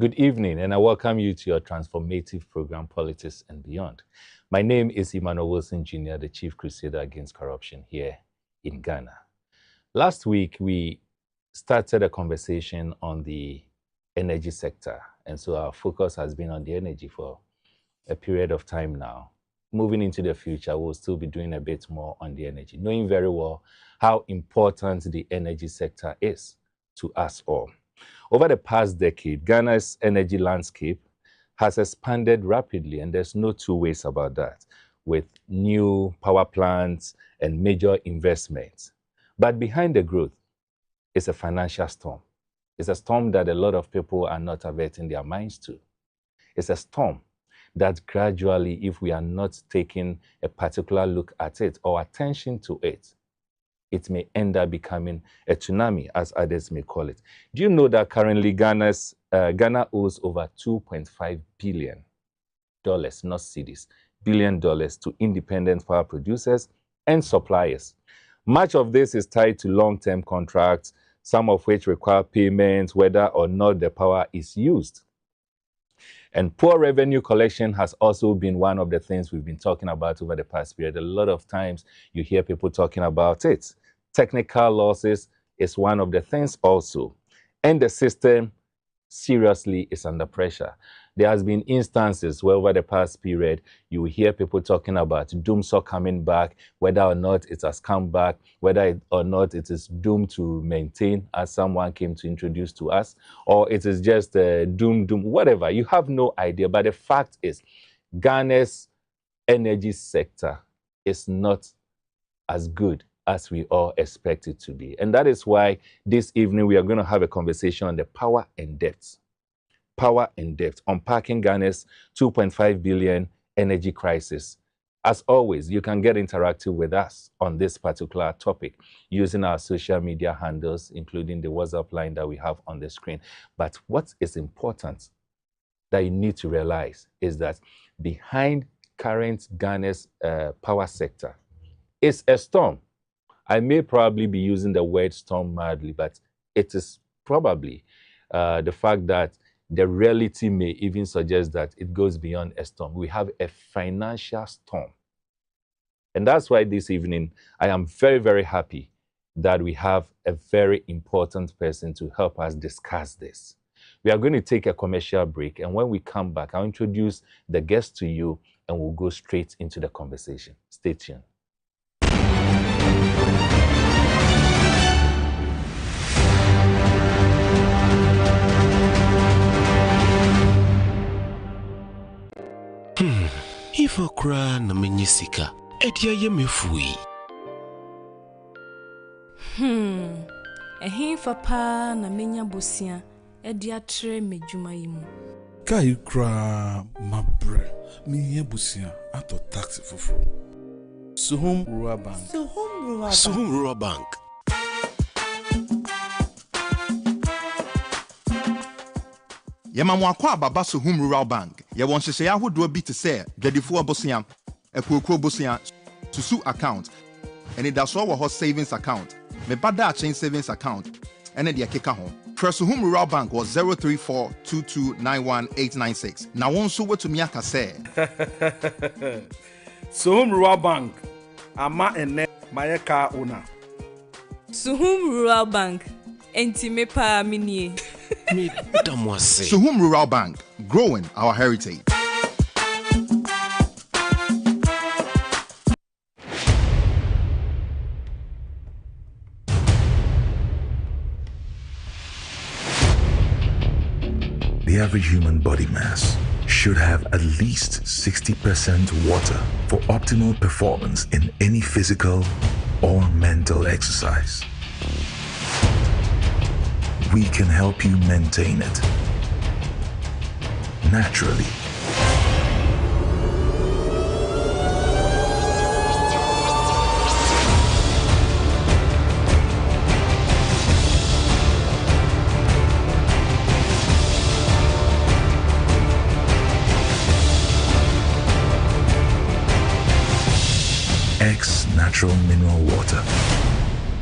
Good evening, and I welcome you to your transformative program, Politics and Beyond. My name is Emmanuel Jr., the Chief Crusader Against Corruption here in Ghana. Last week, we started a conversation on the energy sector, and so our focus has been on the energy for a period of time now. Moving into the future, we'll still be doing a bit more on the energy, knowing very well how important the energy sector is to us all. Over the past decade, Ghana's energy landscape has expanded rapidly, and there's no two ways about that, with new power plants and major investments. But behind the growth is a financial storm. It's a storm that a lot of people are not averting their minds to. It's a storm that gradually, if we are not taking a particular look at it or attention to it, it may end up becoming a tsunami, as others may call it. Do you know that currently Ghana owes over $2.5 billion, not cedis, billion dollars to independent power producers and suppliers? Much of this is tied to long-term contracts, some of which require payments whether or not the power is used. And poor revenue collection has also been one of the things we've been talking about over the past period. A lot of times you hear people talking about it. Technical losses is one of the things also. And the system seriously is under pressure. There has been instances where over the past period, you will hear people talking about doomsaw coming back, whether or not it has come back, whether or not it is doomed to maintain, as someone came to introduce to us, or it is just doom, whatever. You have no idea. But the fact is, Ghana's energy sector is not as good as we all expect it to be. And that is why this evening we are going to have a conversation on the power and debt. Power and debt, unpacking Ghana's 2.5 billion energy crisis. As always, you can get interactive with us on this particular topic using our social media handles, including the WhatsApp line that we have on the screen. But what is important that you need to realize is that behind current Ghana's power sector is a storm. I may probably be using the word storm madly, but it is probably the fact that the reality may even suggest that it goes beyond a storm. We have a financial storm. And that's why this evening, I am very, very happy that we have a very important person to help us discuss this. We are going to take a commercial break, and when we come back, I'll introduce the guest to you, and we'll go straight into the conversation. Stay tuned. Ifo kura na menyisika edia ye mefui. Ehin fa na menya bosia edia tre medwuma yimu. Kai kura mabre me busia ato taxi fofo. Suhum Rural Bank. Suhum Rural Bank. Yemamwa kwa baba Suhum Rural Bank. Ye won hyehyɛ ahodo bi te sɛ dwadifo abosia, ekoko abosia, susu account, and it does all savings account. Me bada chain savings account, and the keka ho. Suhum Rural Bank was 034229186. Na won so what to me aka say. Suhum Rural Bank. Ama ene mayeka una. Suhum Rural Bank. Enti me pa minie. Suhum Rural Bank, growing our heritage. The average human body mass should have at least 60% water for optimal performance in any physical or mental exercise. We can help you maintain it naturally. X Natural Mineral Water.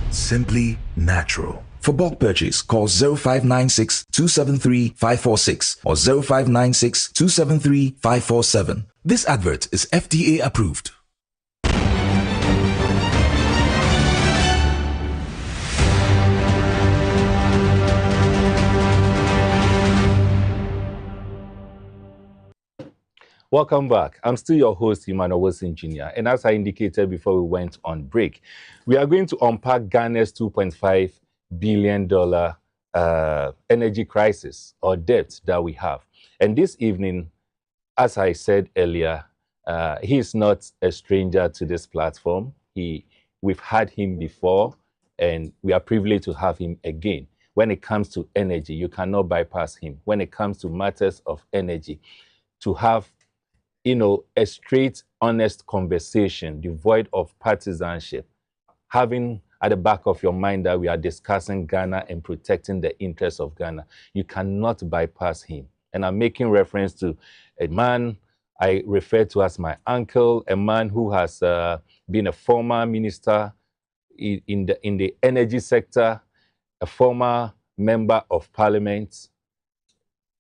Simply natural For bulk purchase, call 0596 273 546 or 0596 273 547. This advert is FDA approved. Welcome back. I'm still your host, Emmanuel, Jr. And as I indicated before we went on break, we are going to unpack Ghana's $2.5 billion energy crisis or debt that we have. And this evening, as I said earlier, he is not a stranger to this platform. We've had him before, and we are privileged to have him again. When it comes to energy, you cannot bypass him. When it comes to matters of energy, to have a straight, honest conversation, devoid of partisanship, having at the back of your mind that we are discussing Ghana and protecting the interests of Ghana, you cannot bypass him. And I'm making reference to a man I refer to as my uncle, a man who has been a former minister in the energy sector, a former member of parliament,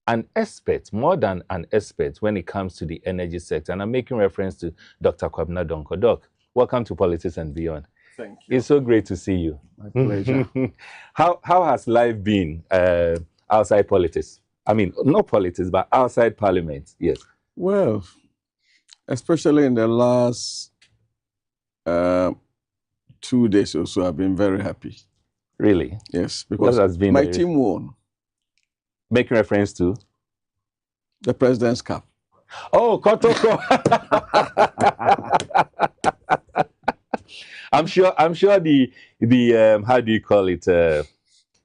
an expert, more than an expert when it comes to the energy sector. And I'm making reference to Dr. Kwabena Donkor. Doc, welcome to Politics and Beyond. Thank you. It's so great to see you. My pleasure. How has life been outside politics? I mean, not politics, but outside parliament, yes. Well, especially in the last 2 days or so, I've been very happy. Really? Yes, because has been my team won. Making reference to? The President's Cup. Oh, Kotoko. I'm sure the how do you call it?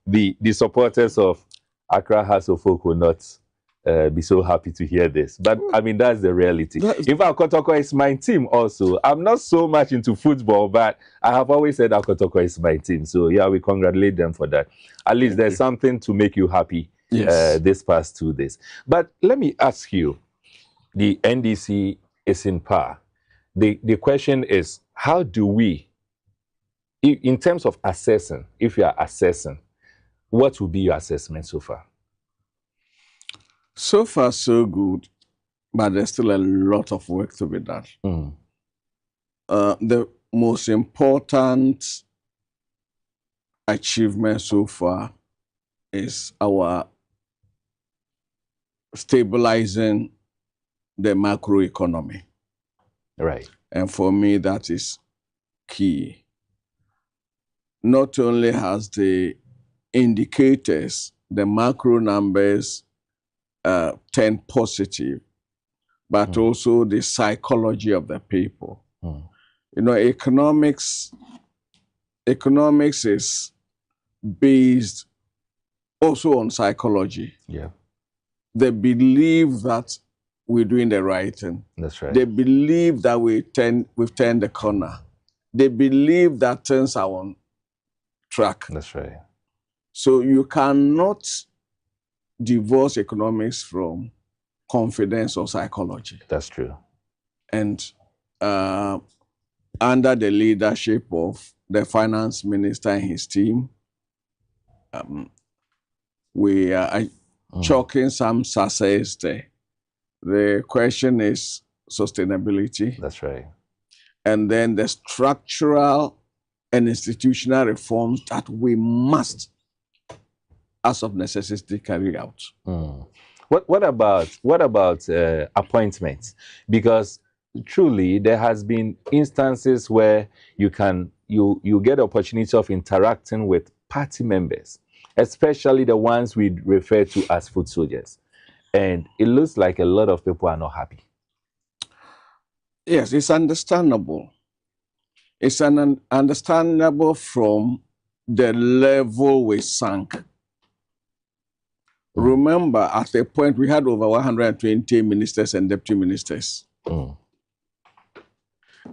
The supporters of Accra House of Folk will not be so happy to hear this. But I mean, that's the reality. In fact, Kotoko is my team also. I'm not so much into football, but I have always said that Kotoko is my team. So yeah, we congratulate them for that. At least there's something to make you happy. Yes. This past 2 days. But let me ask you, the NDC is in power. The question is, how do we, in terms of assessing, if you are assessing, what will be your assessment so far? So far, so good, but there's still a lot of work to be done. The most important achievement so far is our stabilizing the macroeconomy. Right. And for me, that is key. Not only has the indicators, the macro numbers turned positive, but also the psychology of the people. Economics is based also on psychology. Yeah. They believe that we're doing the right thing. That's right. They believe that we've turned the corner. They believe that things are on track. That's right. So you cannot divorce economics from confidence or psychology. That's true. And under the leadership of the finance minister and his team, we are chalking some success there. The question is sustainability. That's right. And then the structural and institutional reforms that we must, as of necessity, carry out. What about appointments? Because truly there has been instances where you get the opportunity of interacting with party members, especially the ones we refer to as foot soldiers. And it looks like a lot of people are not happy. Yes, it's understandable. It's understandable from the level we sank. Remember, at a point, we had over 120 ministers and deputy ministers. And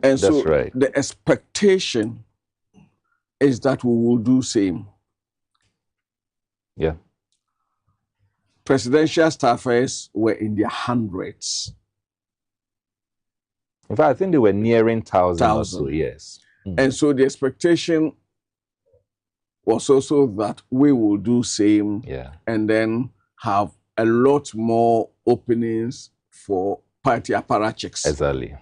That's so right. the expectation is that we will do same. Yeah. Presidential staffers were in their hundreds. In fact, I think they were nearing 1,000 or so, yes. And so the expectation was also that we will do same and then have a lot more openings for party apparatchiks. Exactly.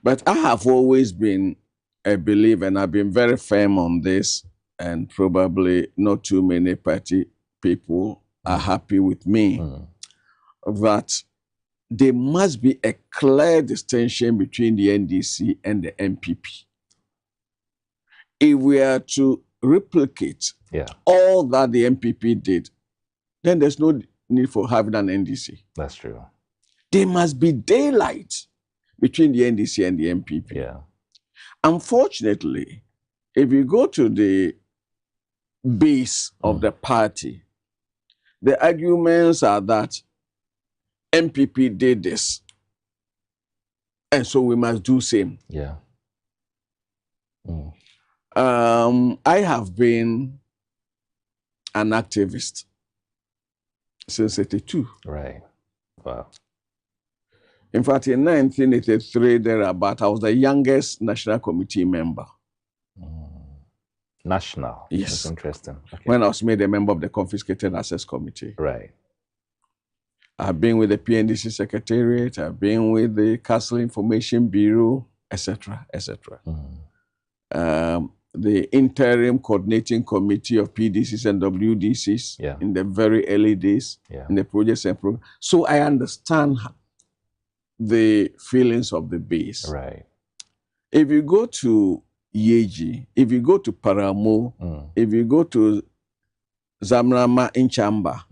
But I have always been a believer, and I've been very firm on this, and probably not too many party people are happy with me, that there must be a clear distinction between the NDC and the MPP. If we are to replicate all that the MPP did, then there's no need for having an NDC. That's true. There must be daylight between the NDC and the MPP. Yeah. Unfortunately, if you go to the base of the party, the arguments are that MPP did this, and so we must do same. Yeah. I have been an activist since 82. Right. Wow. In fact, in 1983, thereabout, I was the youngest National Committee member. National? Yes. That's interesting. Okay. When I was made a member of the Confiscated Assets Committee. Right. I've been with the PNDC Secretariat, I've been with the Castle Information Bureau, etc., etc. The interim coordinating committee of PDCs and WDCs in the very early days in the projects and programs. So I understand the feelings of the base. Right. If you go to Yeji, if you go to Paramo, if you go to Zamrama in Chamba,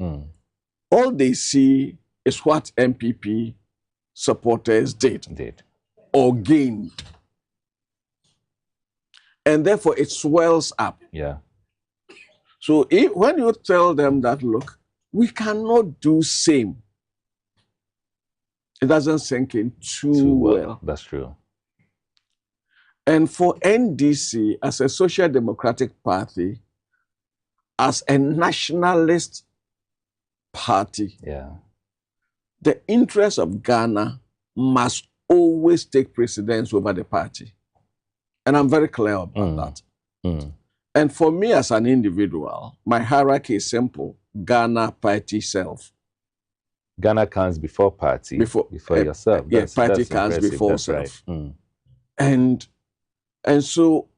all they see is what MPP supporters did or gained. And therefore it swells up. Yeah. So when you tell them that, look, we cannot do same, it doesn't sink in too well. That's true. And for NDC, as a social democratic party, as a nationalist party, the interests of Ghana must always take precedence over the party. And I'm very clear about that. And for me as an individual, my hierarchy is simple: Ghana, party, self. Ghana comes before party, before yourself. Party comes before self. Right. And so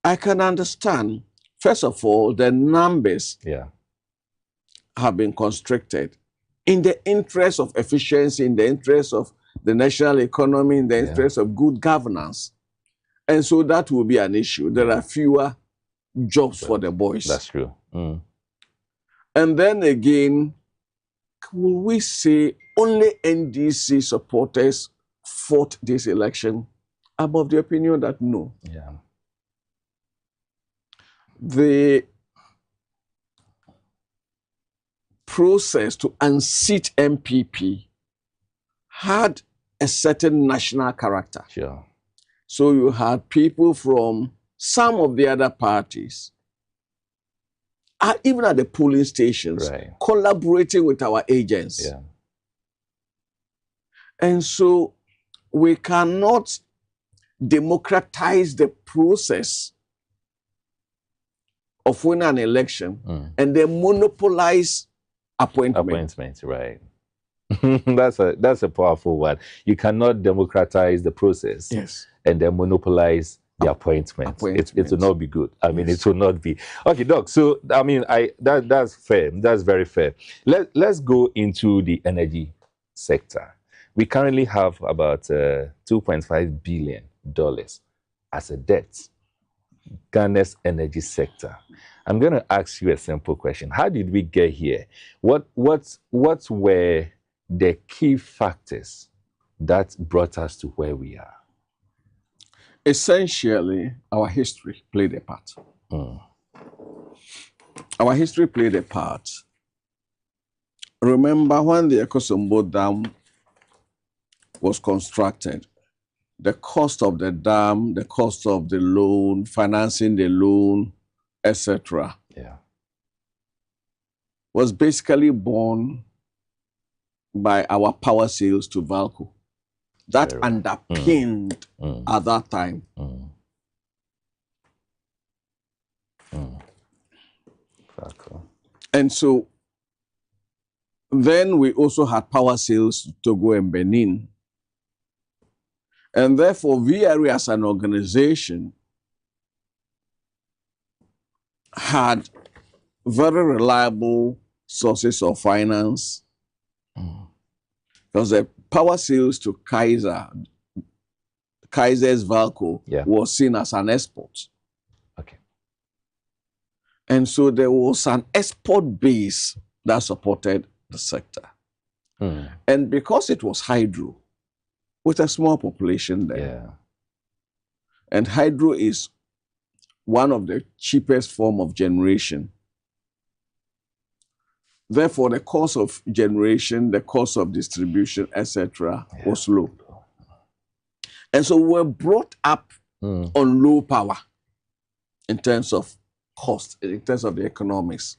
I can understand, first of all, the numbers have been constricted in the interest of efficiency, in the interest of the national economy, in the interest of good governance. And so that will be an issue. There are fewer jobs for the boys. That's true. And then again, will we say only NDC supporters fought this election? I'm of the opinion that no. Yeah. The process to unseat MPP had a certain national character. Sure. So you had people from some of the other parties, even at the polling stations, collaborating with our agents. Yeah. And so we cannot democratize the process of winning an election and then monopolize appointment. Right. That's a powerful one. You cannot democratize the process and then monopolize the appointment. It will not be good. I mean, it will not be. Okay, Doc. So, I mean, that's fair. That's very fair. Let's go into the energy sector. We currently have about $2.5 billion as a debt. Ghana's energy sector. I'm going to ask you a simple question. How did we get here? What were the key factors that brought us to where we are? Essentially, our history played a part. Our history played a part. Remember when the Ekosombo Dam was constructed, the cost of the dam, the cost of the loan, financing the loan, etc., was basically borne by our power sales to Valco. That underpinned at that time And so then we also had power sales to Togo and Benin. And therefore, VRE as an organization had very reliable sources of finance because the power sales to Kaiser's Valco was seen as an export. Okay. And so there was an export base that supported the sector. And because it was hydro, with a small population there, and hydro is one of the cheapest form of generation. Therefore, the cost of generation, the cost of distribution, etc., was low. And so we were brought up on low power in terms of cost, in terms of the economics.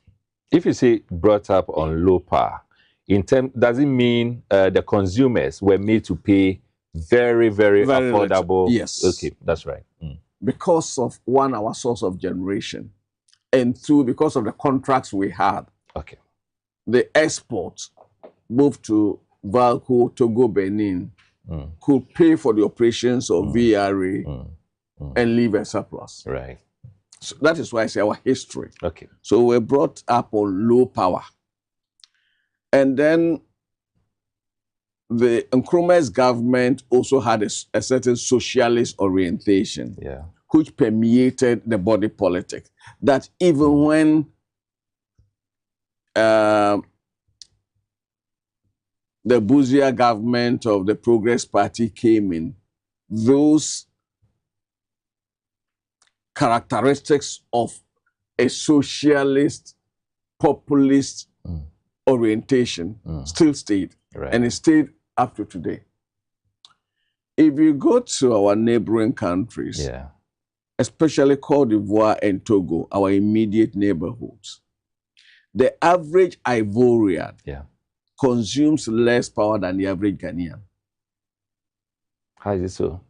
If you say brought up on low power, does it mean the consumers were made to pay very, very affordable? Yes. Okay, that's right. Because of one, our source of generation, and two, because of the contracts we had. Okay. The exports, both to Valco, Togo, Benin, could pay for the operations of VRA and leave a surplus. Right. So that is why I say our history. Okay. So we're brought up on low power. And then the Nkrumah's government also had a certain socialist orientation, which permeated the body politic. That even when the Busia government of the Progress Party came in, those characteristics of a socialist, populist orientation still stayed, and it stayed up to today. If you go to our neighboring countries, especially Cote d'Ivoire and Togo, our immediate neighborhoods, the average Ivorian consumes less power than the average Ghanaian. How is it so?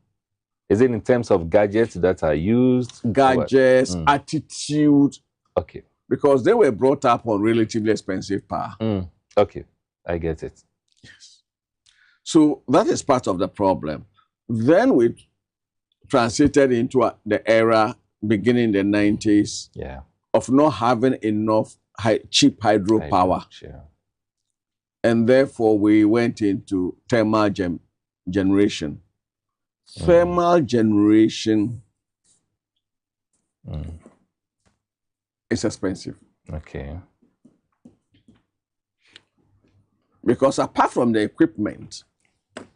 Is it in terms of gadgets that are used? Gadgets, attitude. Okay. Because they were brought up on relatively expensive power. Okay, I get it. Yes. So that is part of the problem. Then we transited into the era beginning in the 90s of not having enough cheap hydropower. And therefore, we went into thermal generation. Thermal generation is expensive. Okay. Because apart from the equipment,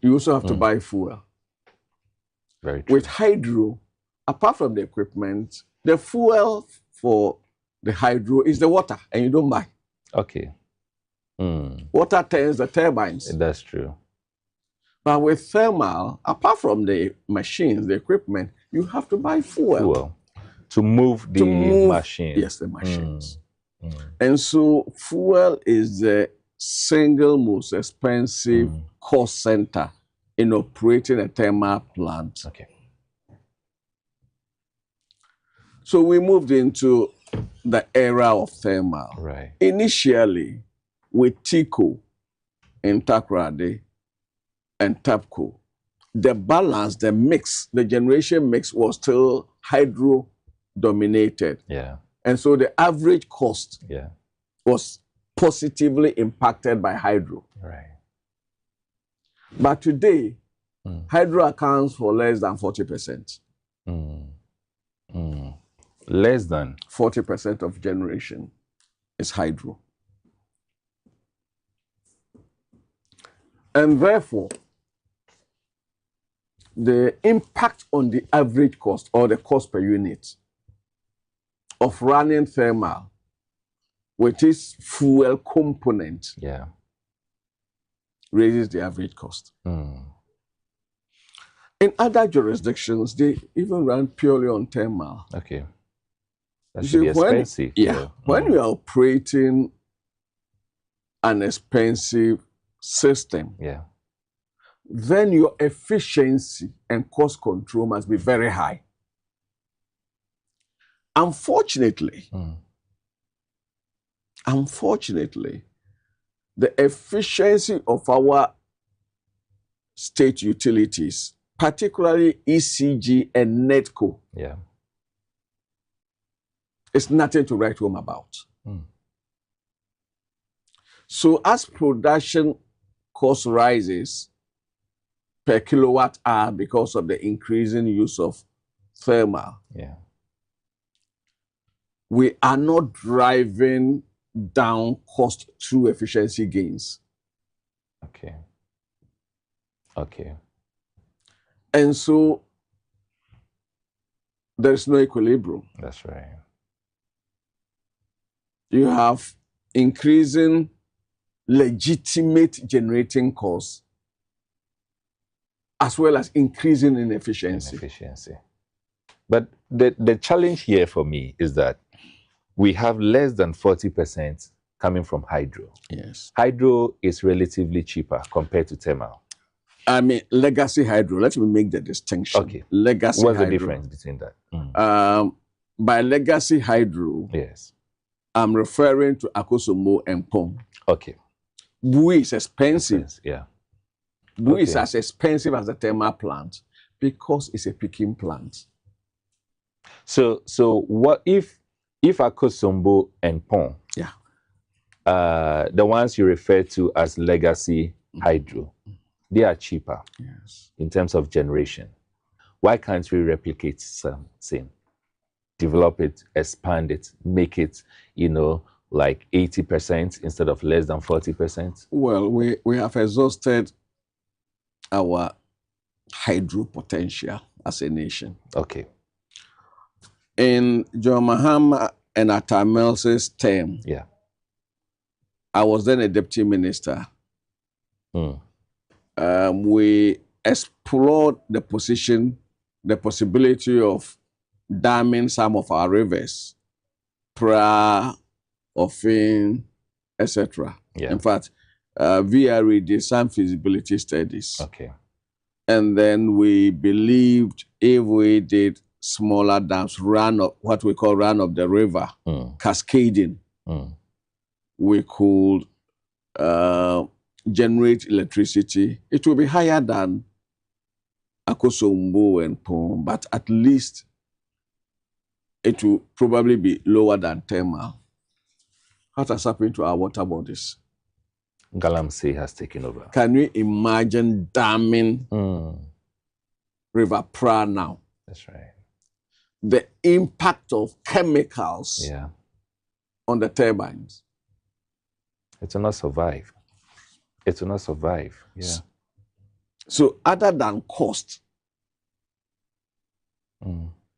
you also have to buy fuel. Very true. With hydro, apart from the equipment, the fuel for the hydro is the water, and you don't buy. Okay. Water turns the turbines. That's true. But with thermal, apart from the machines, the equipment, you have to buy fuel. To move the machine. Yes, the machines. And so fuel is the single most expensive cost center in operating a thermal plant. Okay. So we moved into the era of thermal. Right. Initially, with TICO in Takoradi and TAPCO, the balance, the mix, the generation mix was still hydro dominated. And so the average cost was positively impacted by hydro. Right. But today, hydro accounts for less than 40%. Less than 40% of generation is hydro. And therefore, the impact on the average cost or the cost per unit of running thermal with its fuel component raises the average cost. In other jurisdictions, they even run purely on thermal. Okay. That should be expensive. When you are operating an expensive system, then your efficiency and cost control must be very high. Unfortunately, Unfortunately, the efficiency of our state utilities, particularly ECG and NETCO, Yeah. is nothing to write home about. Mm. So as production cost rises per kilowatt hour because of the increasing use of thermal, Yeah. we are not driving down cost through efficiency gains. Okay. Okay. And so there's no equilibrium. That's right. You have increasing legitimate generating costs as well as increasing inefficiency. But the challenge here for me is that we have less than 40% coming from hydro. Yes. Hydro is relatively cheaper compared to thermal. I mean, legacy hydro. Let me make the distinction. Okay. Legacy What's hydro. the difference between that? By legacy hydro, Yes. I'm referring to Akosombo and Pong. Okay. Bui is expensive. Yeah. Bui is as expensive as the thermal plant because it's a picking plant. So what if Akosombo and Pong, the ones you refer to as legacy hydro, they are cheaper in terms of generation. Why can't we replicate same? Develop it, expand it, make it, like 80% instead of less than 40%? Well, we have exhausted our hydro potential as a nation. Okay. In John Mahama and Atta Mills' term, I was then a deputy minister. We explored the possibility of damming some of our rivers, Pra, Ofin, etc. In fact, VRE did some feasibility studies. Okay. And then we believed if we did smaller dams, what we call run of the river, cascading, we could generate electricity. It will be higher than Akosombo and Pong, but at least it will probably be lower than thermal. What has happened to our water bodies? Galamsey has taken over. Can you imagine damming River Pra now? That's right. The impact of chemicals on the turbines. It will not survive. It will not survive. Yeah. So other than cost,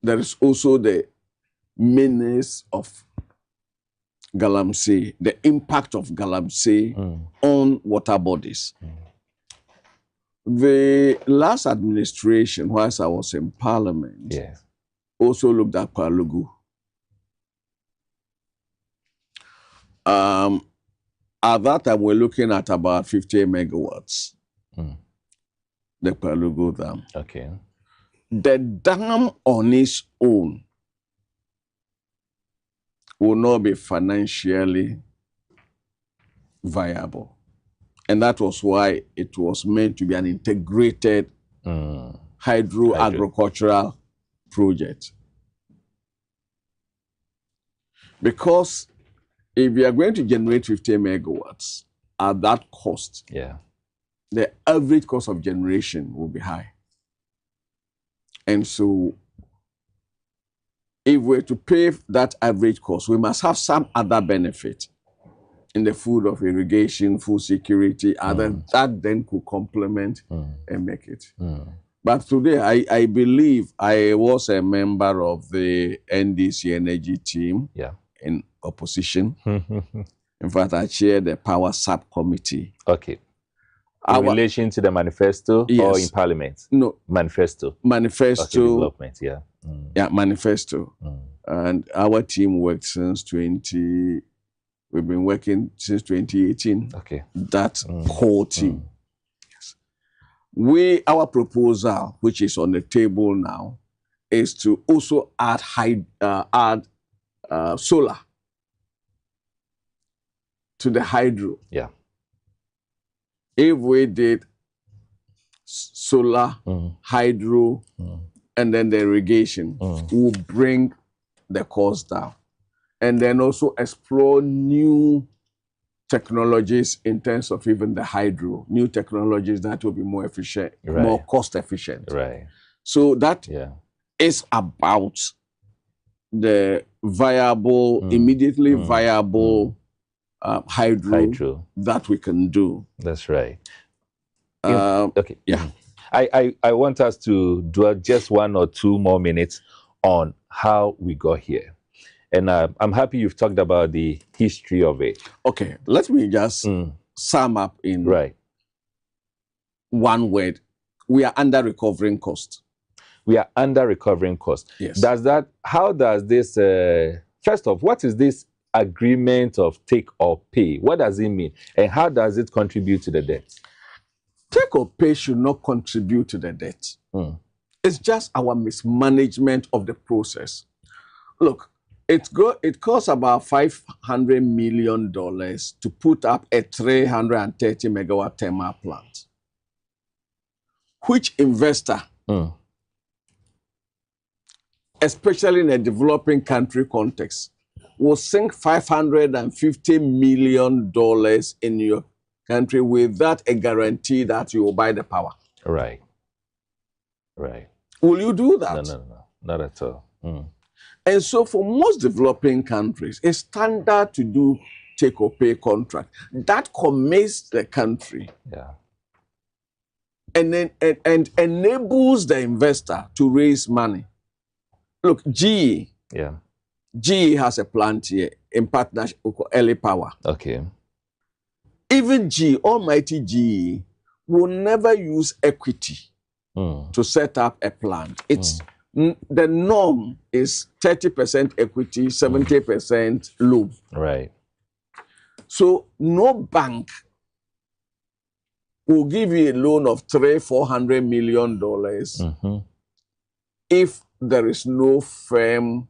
there is also the menace of Galamsey, the impact of Galamsey on water bodies. The last administration, whilst I was in Parliament, also looked at Palugu. At that time, we're looking at about 50 megawatts, the Palugu dam. Okay. The dam on its own will not be financially viable. And that was why it was meant to be an integrated hydro-agricultural project. Because if you are going to generate 50 megawatts at that cost, the average cost of generation will be high. And so if we're to pay that average cost, we must have some other benefit in the food of irrigation, food security, other that then could complement and make it. But today, I believe I was a member of the NDC Energy team in opposition. In fact, I chaired the Power Subcommittee. Okay. In relation to the manifesto or in Parliament? No. Manifesto. Manifesto. Okay, development, Yeah, manifesto. And our team worked since we've been working since 2018. Okay. That core team. Yes. Our proposal, which is on the table now, is to also add solar to the hydro. Yeah. If we did solar, hydro, and then the irrigation, will bring the cost down. And then also explore new technologies in terms of even the hydro, new technologies that will be more efficient, more cost efficient. Right. So that is about the viable, immediately viable hydro that we can do. That's right. Okay. Yeah. I want us to dwell just 1 or 2 more minutes on how we got here. And I'm happy you've talked about the history of it. Okay, let me just sum up in one word. We are under recovering cost. We are under recovering cost. Yes. How does this, first off, what is this agreement of take or pay? What does it mean? And how does it contribute to the debt? Take or pay should not contribute to the debt. It's just our mismanagement of the process. Look, it costs about $500 million to put up a 330 megawatt thermal plant. Which investor, especially in a developing country context, will sink $550 million in your country without a guarantee that you will buy the power? Right. Right. Will you do that? No. Not at all. And so for most developing countries, it's standard to do take or pay contract. That commits the country. Yeah. And then and enables the investor to raise money. Look, GE has a plant here in partnership with LA Power. Okay. Even GE, almighty GE, will never use equity to set up a plant. It's the norm is 30% equity, 70% loan. Right. So no bank will give you a loan of $400 million if there is no firm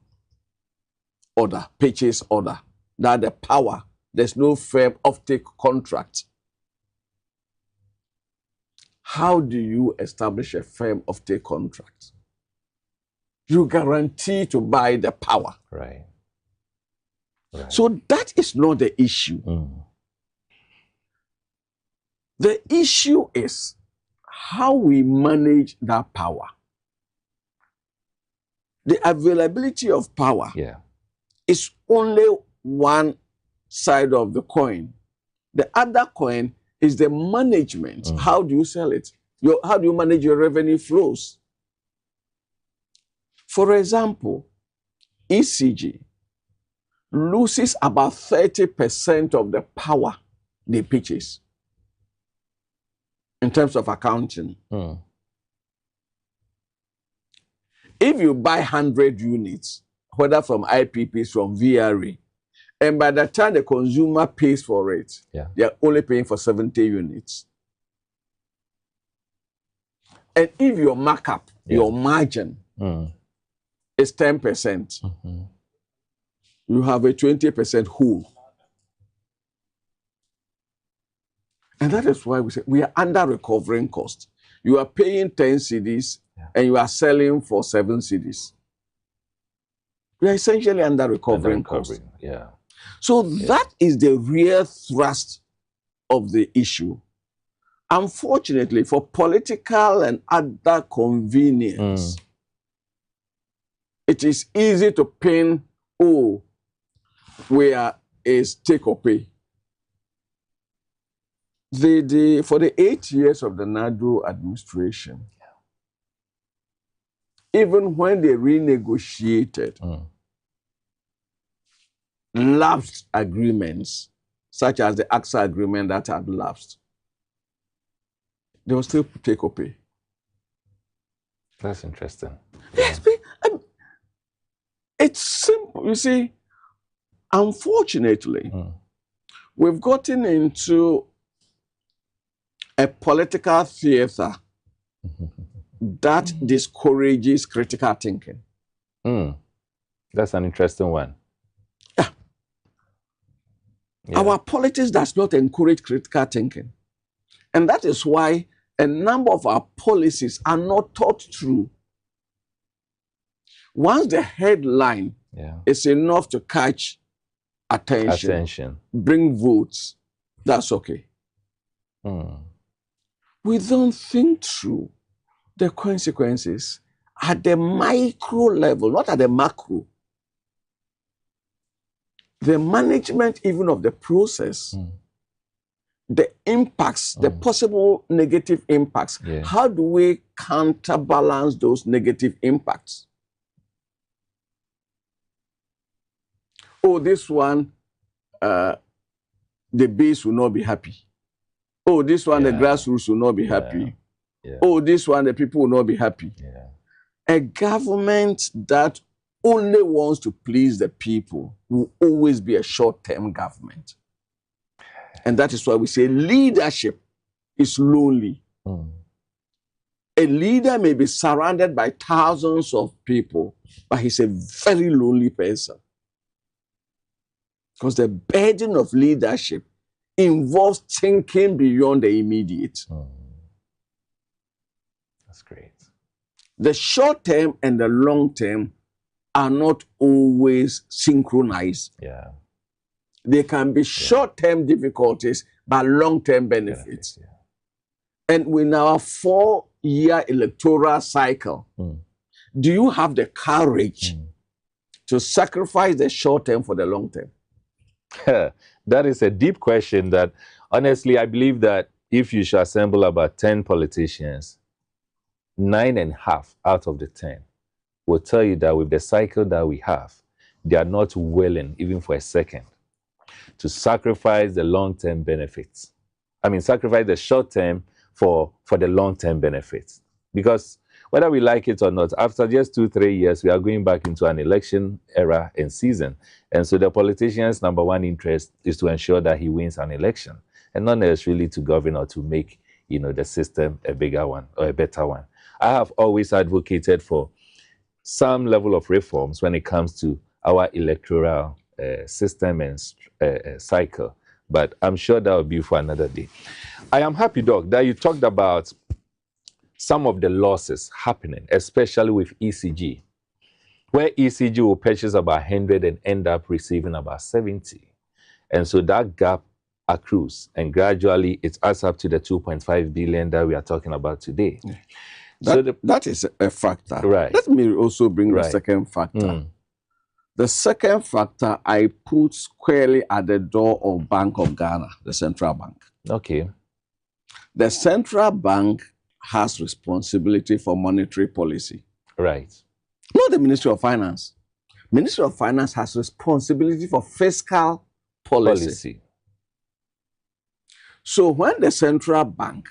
order, purchase order, that the power, there's no firm offtake contract. How do you establish a firm offtake contract? You guarantee to buy the power. Right. So that is not the issue. The issue is how we manage that power. The availability of power is only one side of the coin. The other coin is the management. How do you sell it? How do you manage your revenue flows? For example, ECG loses about 30% of the power they purchase in terms of accounting. If you buy 100 units, whether from IPPs, from VRA, and by the time the consumer pays for it, they're only paying for 70 units. And if your markup, your margin, is 10%, you have a 20% hole. And that is why we say we are under recovering cost. You are paying 10 cedis and you are selling for 7 cedis. We are essentially under recovering cost. So that is the real thrust of the issue. Unfortunately, for political and other convenience, it is easy to pin, where is take or pay. For the 8 years of the Nadu administration, even when they renegotiated lapsed agreements, such as the AXA agreement that had lapsed, they will still take or pay. That's interesting. Yes, it's simple. You see, unfortunately, we've gotten into a political theater that discourages critical thinking. That's an interesting one. Yeah. Yeah. Our politics does not encourage critical thinking. And that is why a number of our policies are not thought through. Once the headline is enough to catch attention, bring votes, that's okay. We don't think through the consequences at the micro level, not at the macro. The management even of the process, the impacts, the possible negative impacts. How do we counterbalance those negative impacts? Oh, this one, the base will not be happy. Oh, this one, the grassroots will not be happy. Oh, this one, the people will not be happy. A government that only wants to please the people will always be a short-term government. And that is why we say leadership is lonely. A leader may be surrounded by thousands of people, but he's a very lonely person. Because the burden of leadership involves thinking beyond the immediate. That's great. The short term and the long term are not always synchronized. They can be short-term difficulties, but long-term benefits. And with our 4-year electoral cycle, do you have the courage to sacrifice the short term for the long term? That is a deep question that, honestly, I believe that if you should assemble about 10 politicians, 9.5 out of the 10 will tell you that with the cycle that we have, they are not willing, even for a second, to sacrifice the long-term benefits. I mean, sacrifice the short-term for the long-term benefits. Because whether we like it or not, after just 2-3 years, we are going back into an election era and season. And so the politician's number one interest is to ensure that he wins an election, and not necessarily to govern or to make, the system a bigger one or a better one. I have always advocated for some level of reforms when it comes to our electoral system and cycle. But I'm sure that will be for another day. I am happy, Doc, that you talked about some of the losses happening, especially with ECG, where ECG will purchase about 100 and end up receiving about 70. And so that gap accrues, and gradually it adds up to the 2.5 billion that we are talking about today. That is a factor. Right. Let me also bring the second factor. The second factor I put squarely at the door of Bank of Ghana, the central bank. Okay. The central bank has responsibility for monetary policy. Right. Not the Ministry of Finance. Ministry of Finance has responsibility for fiscal policy. So when the central bank,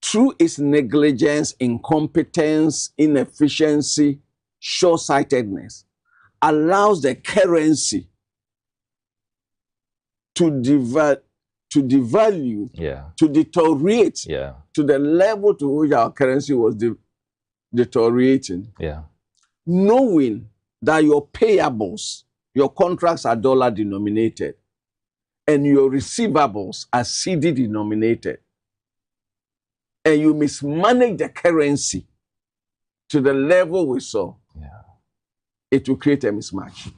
through its negligence, incompetence, inefficiency, short-sightedness, allows the currency to devalue, to deteriorate to the level to which our currency was deteriorating, knowing that your payables, your contracts are dollar denominated, and your receivables are CD denominated, and you mismanage the currency to the level we saw, it will create a mismatch.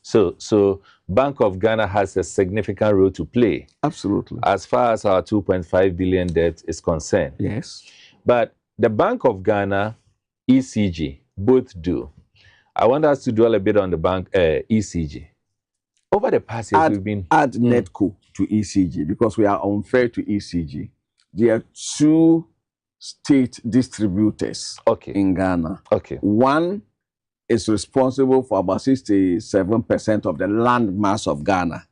So Bank of Ghana has a significant role to play. Absolutely. As far as our 2.5 billion debt is concerned. Yes. But the Bank of Ghana, ECG, both do. I want us to dwell a bit on the bank ECG. Over the past years, we've been... Add NETCO to ECG, because we are unfair to ECG. There are two state distributors in Ghana. One is responsible for about 67% of the land mass of Ghana.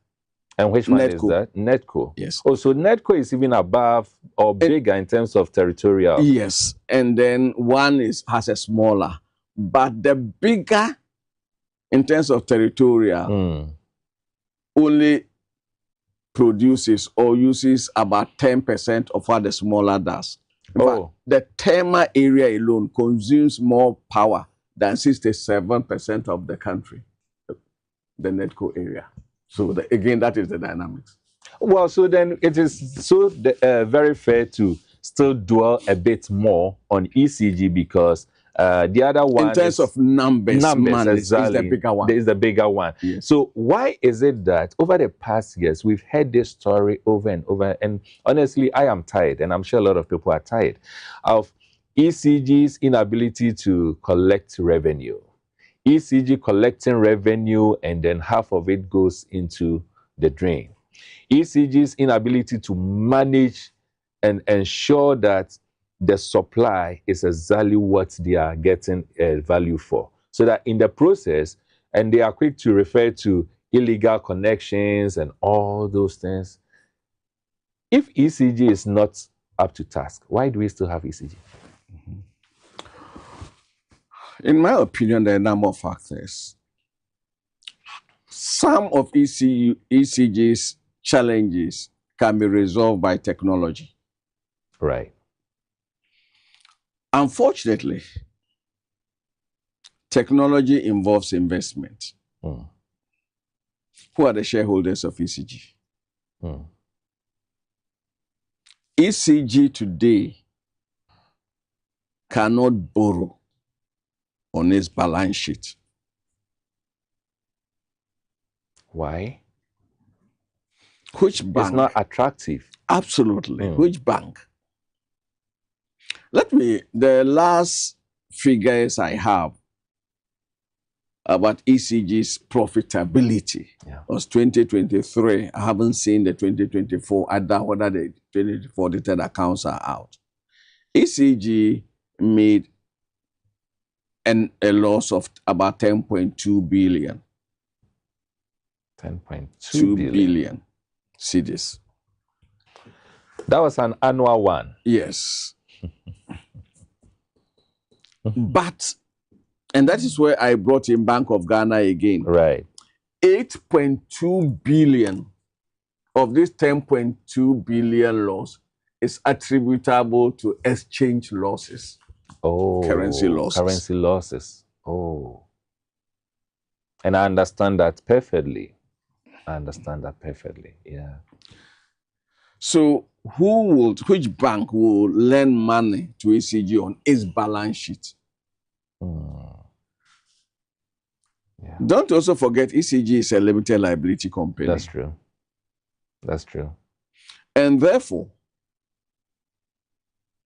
And which one is that? NETCO. Yes. Oh, so NETCO is even above or bigger in terms of territorial. Yes. And then one has a smaller. But the bigger, in terms of territorial, only produces or uses about 10% of what the smaller does. But the Tema area alone consumes more power than 67% of the country, the NETCO area. So again, that is the dynamics. Well, so then it is so very fair to still dwell a bit more on ECG because the other one, in terms of numbers, is the bigger one. Is the bigger one. Yes. So why is it that over the past years we've heard this story over and over? And honestly, I am tired, and I'm sure a lot of people are tired of ECG's inability to collect revenue. ECG collecting revenue, and then half of it goes into the drain. ECG's inability to manage and ensure that the supply is exactly what they are getting value for. So that in the process, and they are quick to refer to illegal connections and all those things. If ECG is not up to task, why do we still have ECG? In my opinion, there are a number of factors. Some of ECG's challenges can be resolved by technology. Right. Unfortunately, technology involves investment. Mm. Who are the shareholders of ECG? Mm. ECG today cannot borrow on its balance sheet. Why? Which bank? It's not attractive. Absolutely. Which bank? The last figures I have about ECG's profitability was 2023. I haven't seen the 2024. I doubt whether the 2024 audited accounts are out. ECG made a loss of about 10.2 billion. 10.2 billion cedis. That was an annual one. Yes. But, and that is where I brought in Bank of Ghana again. Right. 8.2 billion of this 10.2 billion loss is attributable to exchange losses. Oh. Currency losses. Currency losses. Oh. And I understand that perfectly. Yeah. So which bank will lend money to ECG on its balance sheet? Yeah. Don't also forget ECG is a limited liability company. That's true. And therefore,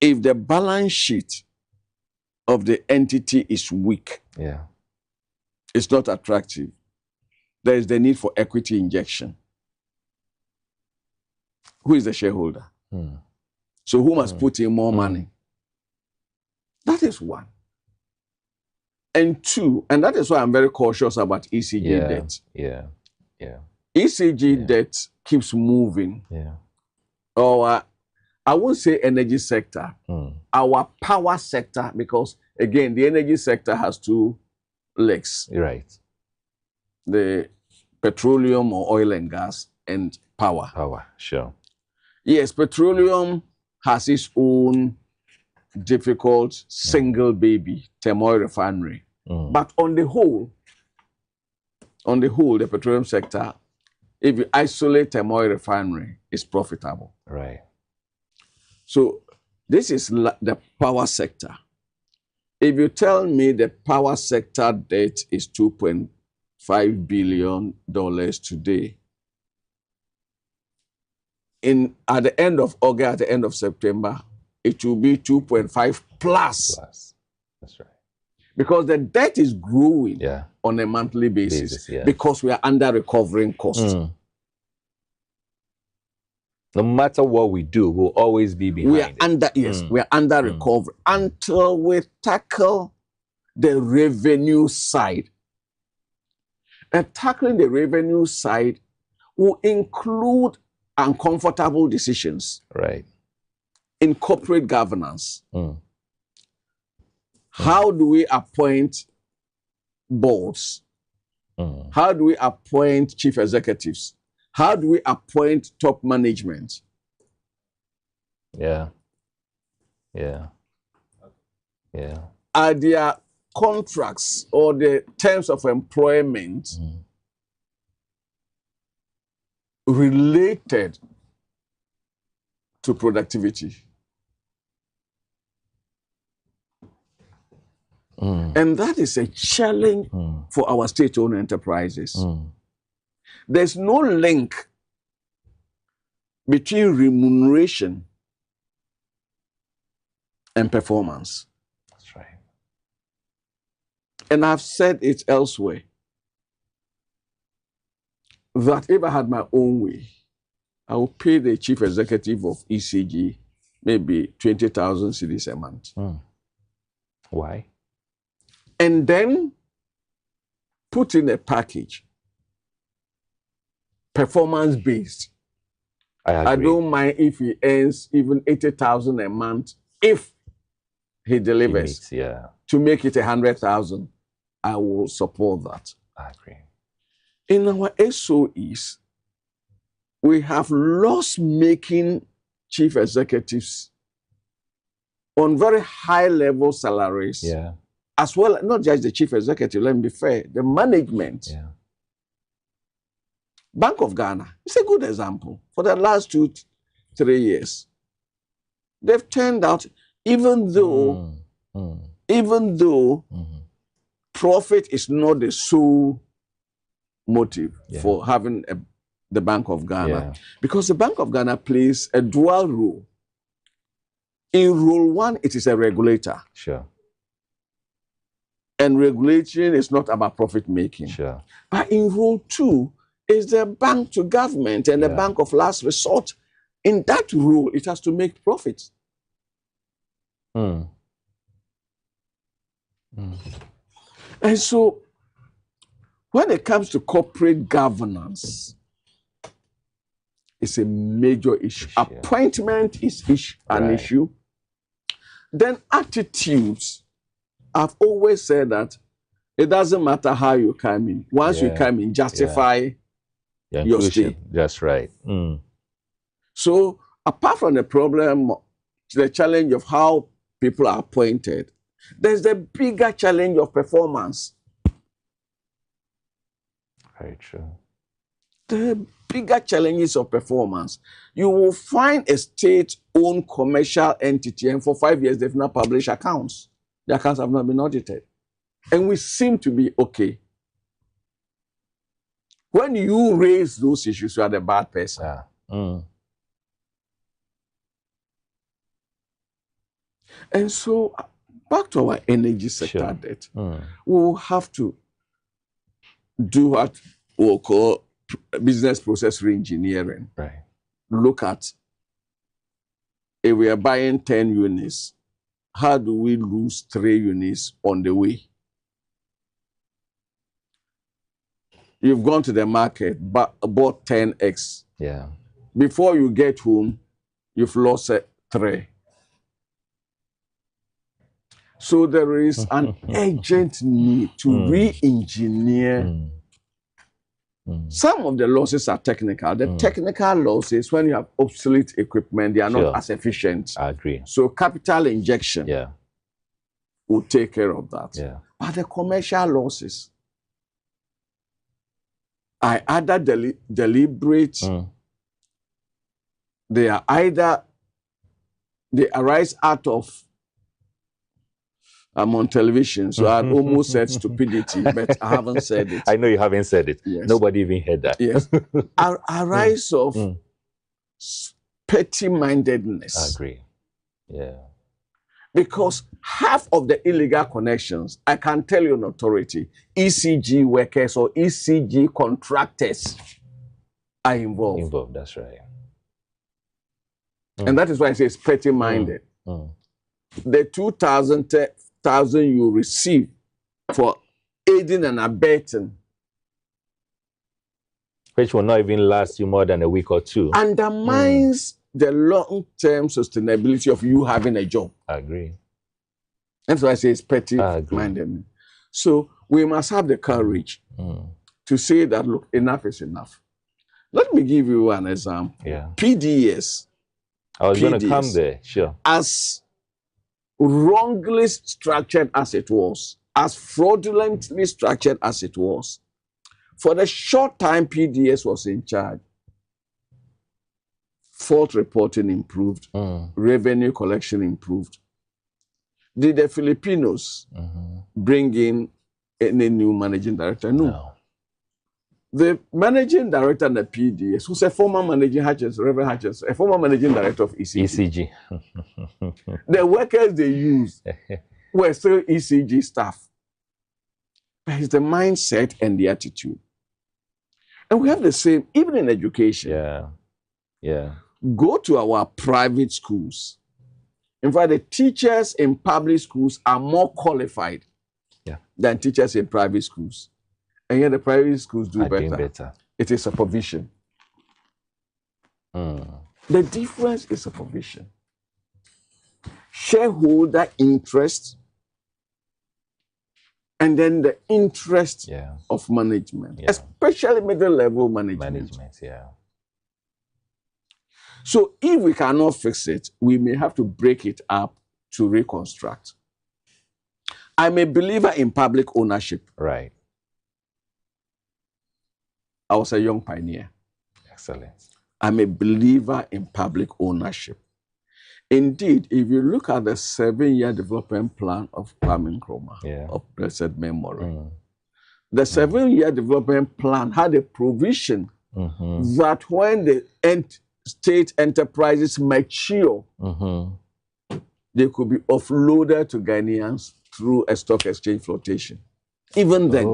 if the balance sheet of the entity is weak, it's not attractive, there is the need for equity injection. Who is the shareholder? So who must put in more money? That is one. And two, and that is why I'm very cautious about ECG debt. ECG debt keeps moving. Or I won't say energy sector, our power sector, because again, the energy sector has two legs. Right. The petroleum or oil and gas and power. Power, sure. Yes, petroleum has its own difficult single baby, Temoy refinery. But on the whole, the petroleum sector, if you isolate Temoy refinery, is profitable. Right. So this is the power sector. If you tell me the power sector debt is $2.5 billion today, at the end of August, at the end of September, it will be 2.5 plus. That's right. Because the debt is growing on a monthly basis because we are under recovering costs. No matter what we do, we'll always be behind. We are under recovery until we tackle the revenue side. And tackling the revenue side will include uncomfortable decisions. Right. In corporate governance. How do we appoint boards? How do we appoint chief executives? How do we appoint top management? Yeah. Are their contracts or the terms of employment related to productivity. And that is a challenge for our state-owned enterprises. There's no link between remuneration and performance. That's right. And I've said it elsewhere that if I had my own way, I would pay the chief executive of ECG maybe 20,000 cedis a month. Why? And then put in a package, performance-based. I don't mind if he earns even 80,000 a month if he delivers. To make it 100,000, I will support that. I agree. In our SOEs, we have loss-making chief executives on very high-level salaries. As well, not just the chief executive, let me be fair, the management. Bank of Ghana is a good example. For the last 2-3 years, they've turned out, even though profit is not the sole motive for having the Bank of Ghana, because the Bank of Ghana plays a dual role. In role one, it is a regulator. And regulation is not about profit making. But in role two, is the bank to government and the bank of last resort. In that role, it has to make profits. And so, when it comes to corporate governance, it's a major issue. Appointment is an issue. Then attitudes. I've always said that it doesn't matter how you come in. Once you come in, justify your stay. That's right. So, apart from the problem, the challenge of how people are appointed, there's the bigger challenge of performance. Very true. The bigger challenges of performance. You will find a state-owned commercial entity, and for 5 years, they've not published accounts. The accounts have not been audited. And we seem to be okay. When you raise those issues, you are the bad person. And so, back to our energy sector debt, we will have to do what we'll call business process reengineering. Look at, if we are buying 10 units, how do we lose 3 units on the way? You've gone to the market, bought 10x. Before you get home, you've lost 3. So there is an urgent need to re-engineer. Some of the losses are technical. The technical losses, when you have obsolete equipment, they are not as efficient. I agree. So capital injection will take care of that. But the commercial losses are either deliberate, they arise out of, I'm on television, so I'd almost said stupidity, but I haven't said it. I know you haven't said it. Nobody even heard that. Arise of petty-mindedness. I agree. Because half of the illegal connections, I can tell you an authority, ECG workers or ECG contractors are involved. That's right. And that is why I say it's petty-minded. The 2,000 you receive for aiding and abetting, which will not even last you more than a week or two, undermines the long-term sustainability of you having a job. I agree. That's why I say it's petty-minded. So we must have the courage to say that, look, enough is enough. Let me give you an example. PDS. I was going to come there, as wrongly structured as it was, as fraudulently structured as it was, for the short time PDS was in charge, fault reporting improved, revenue collection improved. Did the Filipinos bring in any new managing director? No. The managing director in the PDS, who's a former managing Reverend Hutchins, a former managing director of ECG. The workers they used were still ECG staff. But it's the mindset and the attitude. And we have the same, even in education. Yeah. Go to our private schools. In fact, the teachers in public schools are more qualified than teachers in private schools. And yet the private schools do better. It is supervision. The difference is supervision. Shareholder interest and then the interest of management, especially middle-level management. So if we cannot fix it, we may have to break it up to reconstruct. I'm a believer in public ownership. Right. I was a young pioneer. Excellent. I'm a believer in public ownership. Indeed, if you look at the 7-year development plan of Kwame Nkrumah, of blessed memory, the 7-year development plan had a provision that when the state enterprises mature, they could be offloaded to Ghanaians through a stock exchange flotation. Even then.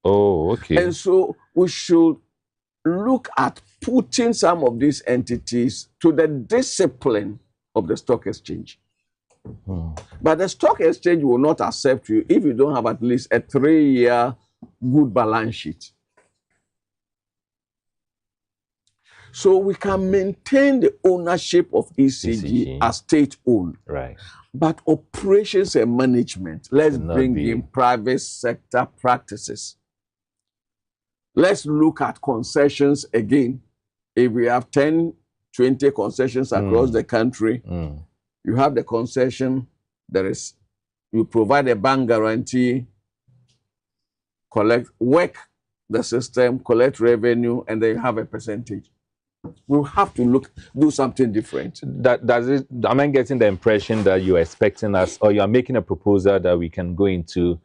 Oh, okay. And so we should look at putting some of these entities to the discipline of the stock exchange. But the stock exchange will not accept you if you don't have at least a 3-year good balance sheet. So we can maintain the ownership of ECG as state-owned. Right. But operations and management, let's bring in private sector practices. Let's look at concessions again. If we have 10, 20 concessions across the country, you have the concession, you provide a bank guarantee, work the system, collect revenue, and then you have a percentage. We'll have to do something different. Am I getting the impression that you're expecting us, or you're making a proposal that we can go into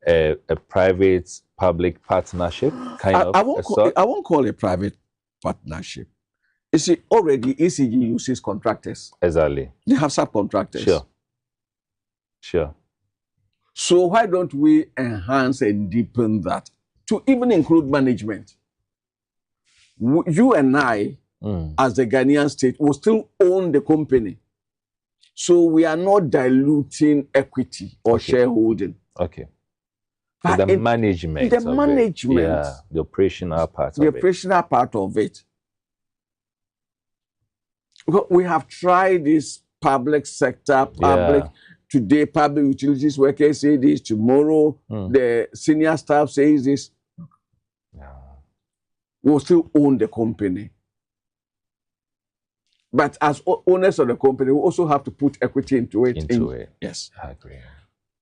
a private-public partnership I won't call it private partnership. You see, already ECG uses contractors. Exactly. They have subcontractors. Sure. So why don't we enhance and deepen that to even include management? You and I, as the Ghanaian state, will still own the company. So we are not diluting equity or shareholding. Okay. So the management. The operational part of it. The operational part of it. We have tried this public sector, today public utilities workers say this, tomorrow the senior staff says this. We'll still own the company. But as owners of the company, we also have to put equity into it. Yes. I agree.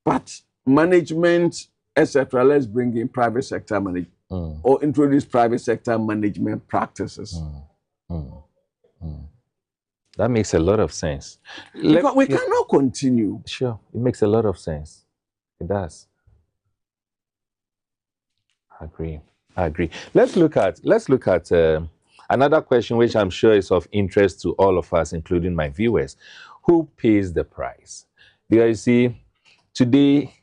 But management, etc., let's bring in private sector management or introduce private sector management practices. That makes a lot of sense. Because we cannot continue. Sure. It makes a lot of sense. It does. I agree. Let's look at another question, which I'm sure is of interest to all of us, including my viewers. Who pays the price? Because you see, today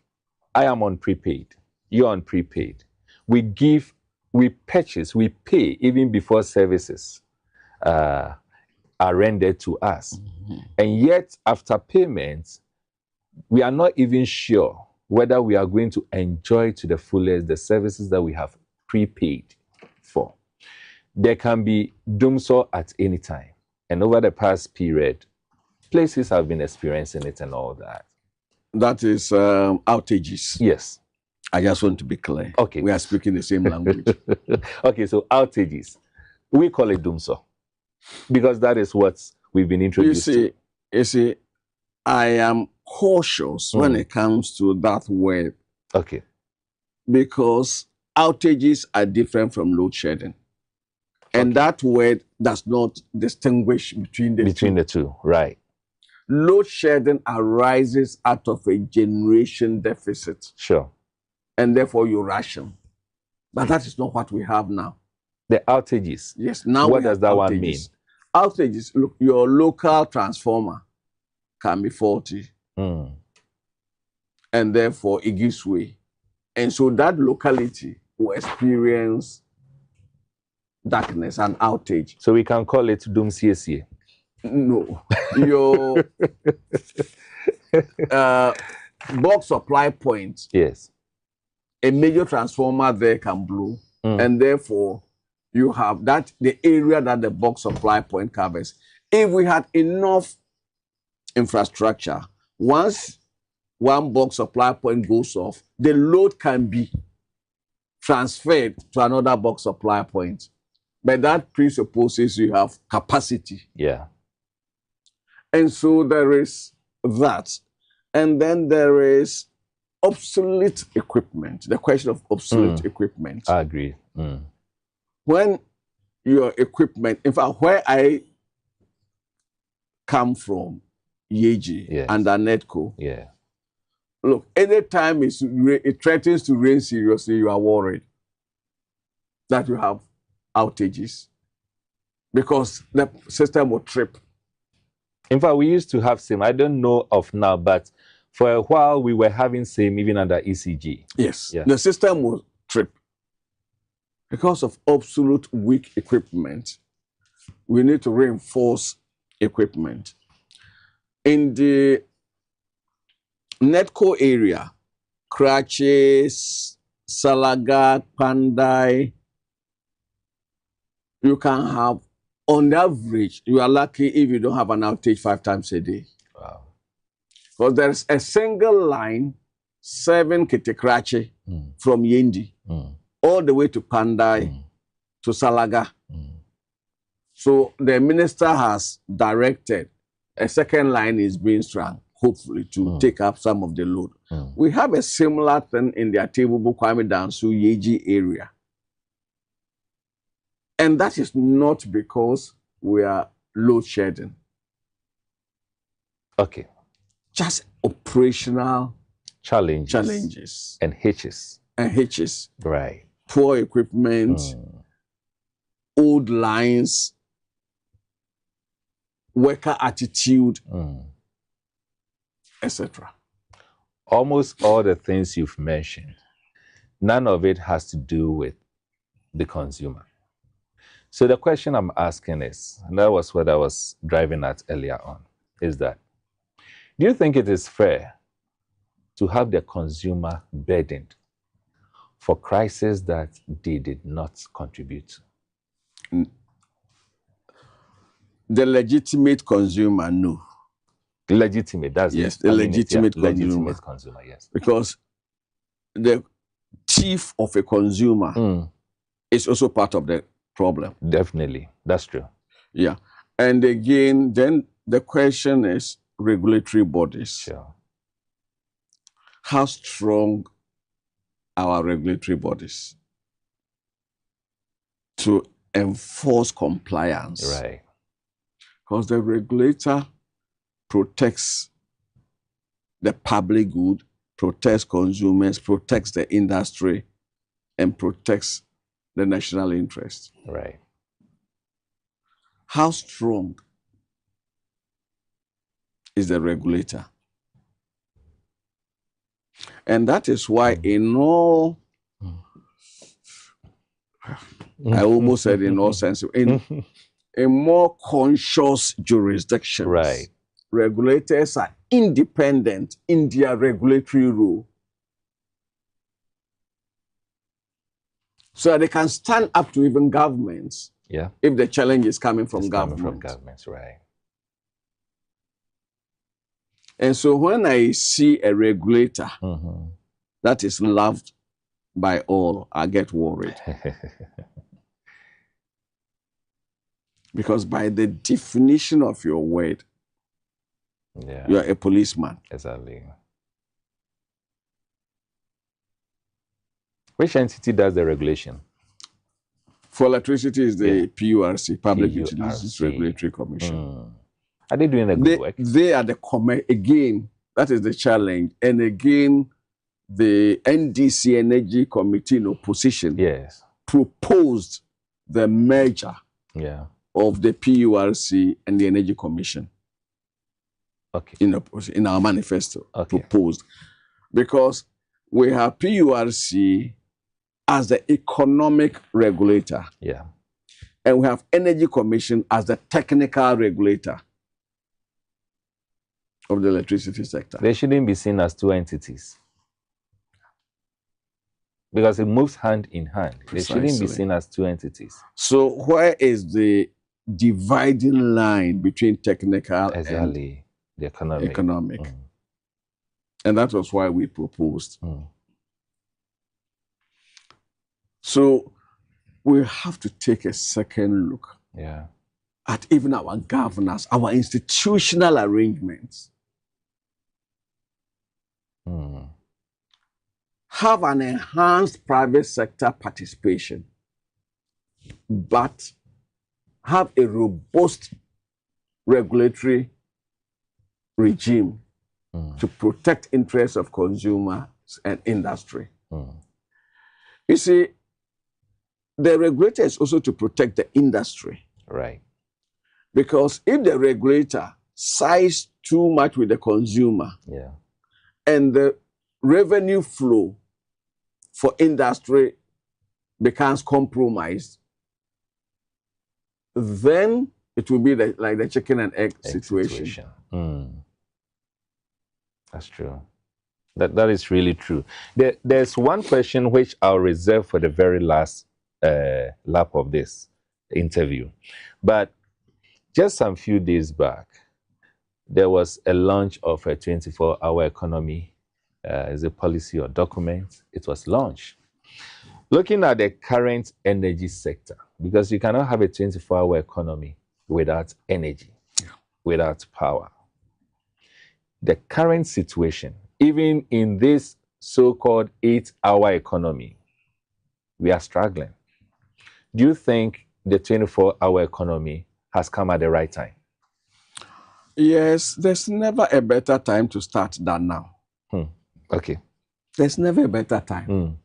I am on prepaid. You're on prepaid. We purchase, we pay even before services are rendered to us. And yet, after payments, we are not even sure whether we are going to enjoy to the fullest the services that we have prepaid for. There can be doomsday at any time. And over the past period, places have been experiencing it and all that. That is outages. Yes. I just want to be clear. Okay. We are speaking the same language. Okay, so outages. We call it doomsday because that is what we've been introduced to. You see, I am cautious when it comes to that word. Okay. Because outages are different from load shedding. And that word does not distinguish between the two, right? Load shedding arises out of a generation deficit. Sure. And therefore you ration. But that is not what we have now. The outages. Yes. Now what does that outages. One mean? Outages, look, your local transformer can be faulty. And therefore it gives way. And so that locality will experience darkness and outage. So we can call it Doom CSA. No. Your bulk supply point. Yes. A major transformer there can blow. And therefore you have that the area that the bulk supply point covers. If we had enough infrastructure, once one bulk supply point goes off, the load can be transferred to another bulk supply point. But that presupposes you have capacity. Yeah. And so there is that. And then there is obsolete equipment, the question of obsolete equipment. I agree. When your equipment, in fact, where I come from, Yeji, under Netco, look, anytime it threatens to rain seriously, you are worried that you have outages because the system will trip. In fact, we used to have same. I don't know of now, but for a while we were having same even under ECG. Yes, the system will trip because of absolute weak equipment. We need to reinforce equipment. In the Netco area, Kratches, Salaga, Pandai, you can have, on average, you are lucky if you don't have an outage 5 times a day. Wow. Because there's a single line, 7 Kitikrache from Yendi, all the way to Pandai, to Salaga. So the minister has directed a second line is being strung, hopefully, to take up some of the load. We have a similar thing in the Atebubu Kwame Dansu Yeji area. And that is not because we are load shedding. Okay. Just operational challenges. And hitches. Right. Poor equipment, old lines, worker attitude, etc. Almost all the things you've mentioned, none of it has to do with the consumer. So the question I'm asking is, and that was what I was driving at earlier on, is that, do you think it is fair to have the consumer burdened for crises that they did not contribute to? The legitimate consumer, no. Legitimate, that's yes, the legitimate consumer, yes. Because the thief of a consumer is also part of the problem. Definitely, that's true. Yeah, and again, then the question is regulatory bodies. Sure. How strong are our regulatory bodies to enforce compliance? Right. Because the regulator protects the public good, protects consumers, protects the industry, and protects the national interest. Right. How strong is the regulator? And that is why in all, I almost said in all sense, in more conscious jurisdictions, right, regulators are independent in their regulatory role. So that they can stand up to even governments if the challenge is coming from governments. Right. And so when I see a regulator that is loved by all, I get worried. Because by the definition of your word, you are a policeman. Exactly. Which entity does the regulation? For electricity is the Yeah. PURC, Public PURC. Utilities Regulatory Commission. Are they doing a good work? They are again, that is the challenge. And again, the NDC Energy Committee in opposition Yes. proposed the merger Yeah. of the PURC and the Energy Commission. Okay. In our manifesto, Okay. proposed. Because we have PURC as the economic regulator. Yeah. And we have Energy Commission as the technical regulator of the electricity sector. They shouldn't be seen as two entities. Because it moves hand in hand. They shouldn't be seen as two entities. So where is the dividing line between technical and the economic? And that was why we proposed. So we have to take a second look at even our governance, our institutional arrangements. Have an enhanced private sector participation, but have a robust regulatory regime to protect interests of consumers and industry. You see, the regulator is also to protect the industry. Right. Because if the regulator sides too much with the consumer, and the revenue flow for industry becomes compromised, then it will be like the chicken and egg situation. That's true. That is really true. There's one question which I'll reserve for the very last lap of this interview. But just some few days back, there was a launch of a 24-hour economy as a policy or document. It was launched. Looking at the current energy sector, because you cannot have a 24-hour economy without energy, without power. The current situation, even in this so-called 8-hour economy, we are struggling. Do you think the 24-hour economy has come at the right time? Yes, there's never a better time to start than now. Okay. There's never a better time.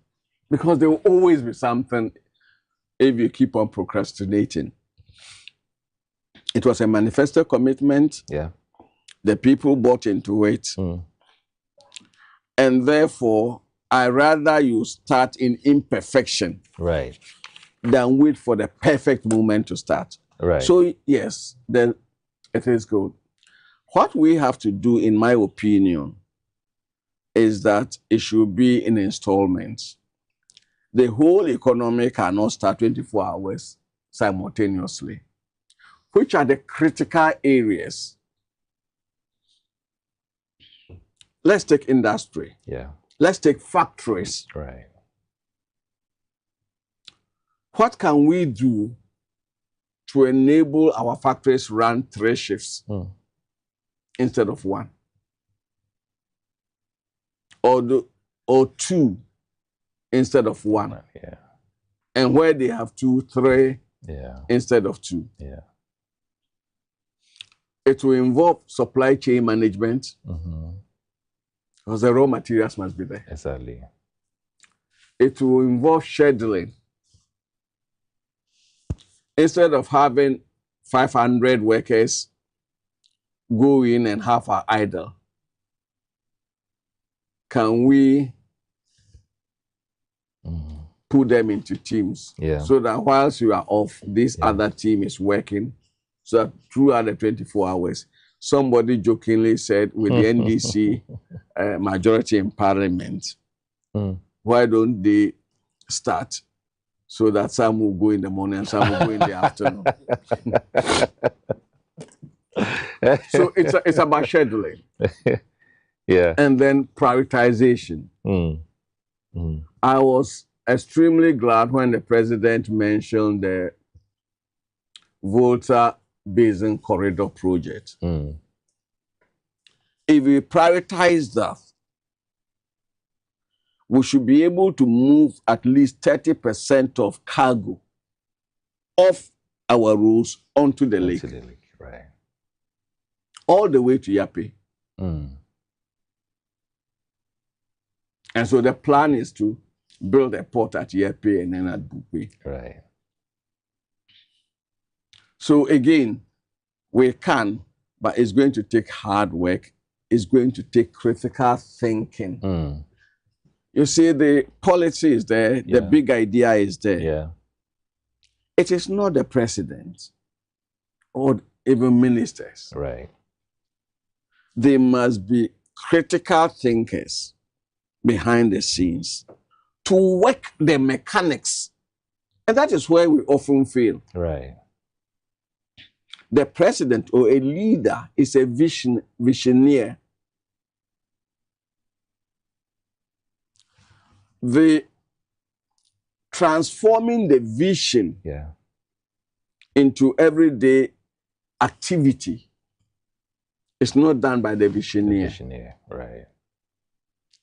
Because there will always be something if you keep on procrastinating. It was a manifesto commitment. The people bought into it. And therefore, I rather you start in imperfection than wait for the perfect moment to start. So yes, then it is good. What we have to do, in my opinion, is that it should be in installments. The whole economy cannot start 24 hours simultaneously. Which are the critical areas? Let's take industry. Let's take factories. What can we do to enable our factories run 3 shifts instead of 1? Or 2 instead of 1. And where they have 2, 3 instead of 2. It will involve supply chain management. Because the raw materials must be there. It will involve scheduling. Instead of having 500 workers go in and half are idle, can we put them into teams so that whilst you are off, this other team is working, so that throughout the 24 hours, somebody jokingly said with the NDC majority in parliament, why don't they start so that some will go in the morning and some will go in the afternoon? So it's about scheduling. And then prioritization. I was extremely glad when the president mentioned the Volta Basin Corridor project. If we prioritize that, we should be able to move at least 30% of cargo off our roads onto the lake. Onto the lake, right. All the way to Yapi. And so the plan is to build a port at Yapi and then at Bukwe. Right. So again, we can, but it's going to take hard work. It's going to take critical thinking. You see, the policy is there. The big idea is there. Yeah. It is not the president or even ministers. Right. They must be critical thinkers behind the scenes to work the mechanics. And that is where we often fail. Right. The president or a leader is a visioneer. The transforming the vision into everyday activity is not done by the visioneer. The visioneer, right.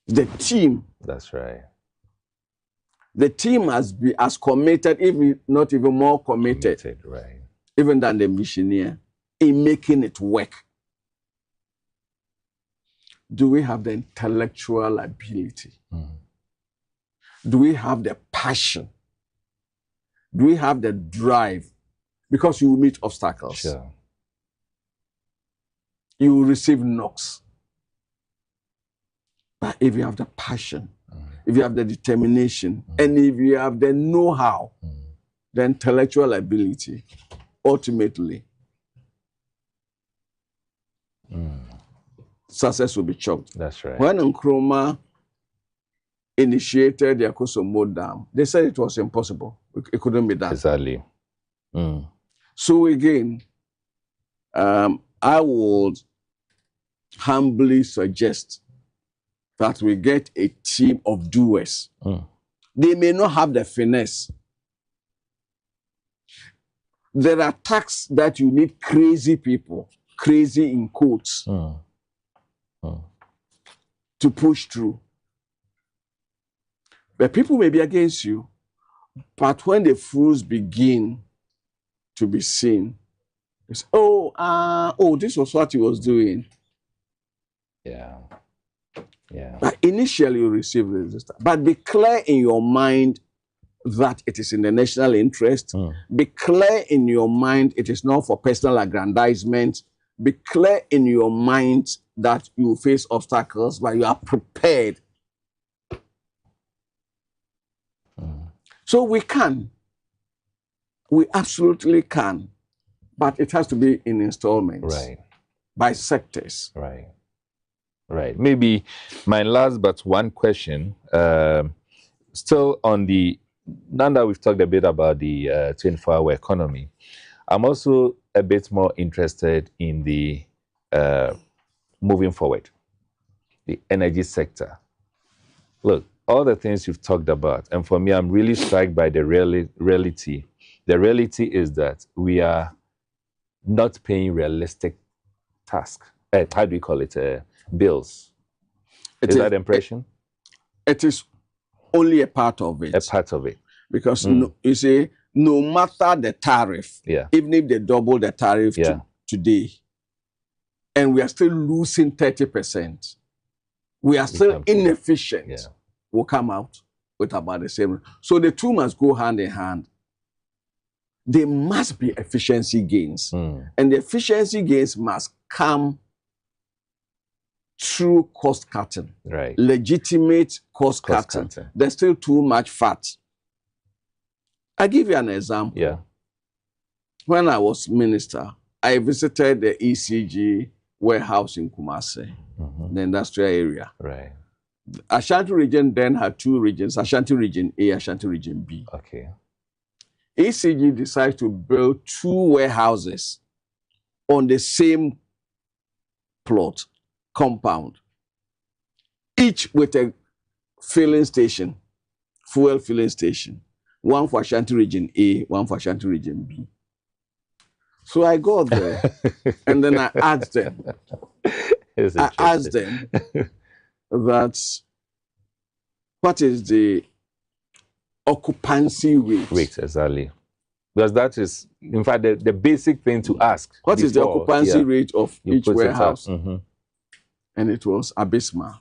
The team. That's right. The team has been as committed, if not even more committed, right, even than the visioneer, in making it work. Do we have the intellectual ability? Do we have the passion? Do we have the drive? Because you will meet obstacles. Sure. You will receive knocks. But if you have the passion, if you have the determination, and if you have the know-how, the intellectual ability, ultimately, success will be chalked. That's right. When Nkrumah initiated the Akosombo Dam, they said it was impossible. It couldn't be done. Exactly. So again, I would humbly suggest that we get a team of doers. They may not have the finesse. There are tasks that you need crazy people, crazy in quotes, to push through. But people may be against you, but when the fruits begin to be seen, it's, this was what he was doing. Yeah. Yeah. But initially you receive resistance. But be clear in your mind that it is in the national interest. Be clear in your mind it is not for personal aggrandizement. Be clear in your mind that you face obstacles, but you are prepared. So we can. We absolutely can. But it has to be in installments. Right. By sectors. Right. Right. Maybe my last but one question, still on the, now that we've talked a bit about the 24-hour economy, I'm also a bit more interested in the moving forward, the energy sector. Look, all the things you've talked about, and for me, I'm really struck by the reality. The reality is that we are not paying realistic tasks. How do you call it? Bills. Is that the impression? It is only a part of it. A part of it. Because you see, no matter the tariff, even if they double the tariff today, and we are still losing 30%, we are still inefficient. We'll come out with about the same. So the two must go hand in hand. There must be efficiency gains. And the efficiency gains must come through cost cutting. Right. Legitimate cost cutting. There's still too much fat. I'll give you an example. Yeah. When I was minister, I visited the ECG warehouse in Kumasi, the industrial area. Right. Ashanti region then had two regions, Ashanti region A, Ashanti region B. Okay. ECG decided to build two warehouses on the same plot, compound, each with a filling station, fuel filling station, one for Ashanti region A, one for Ashanti region B. So I got there and then I asked them, that what is the occupancy rate? Exactly. Because that is, in fact, the basic thing to ask. What is the occupancy rate of each warehouse? And it was abysmal.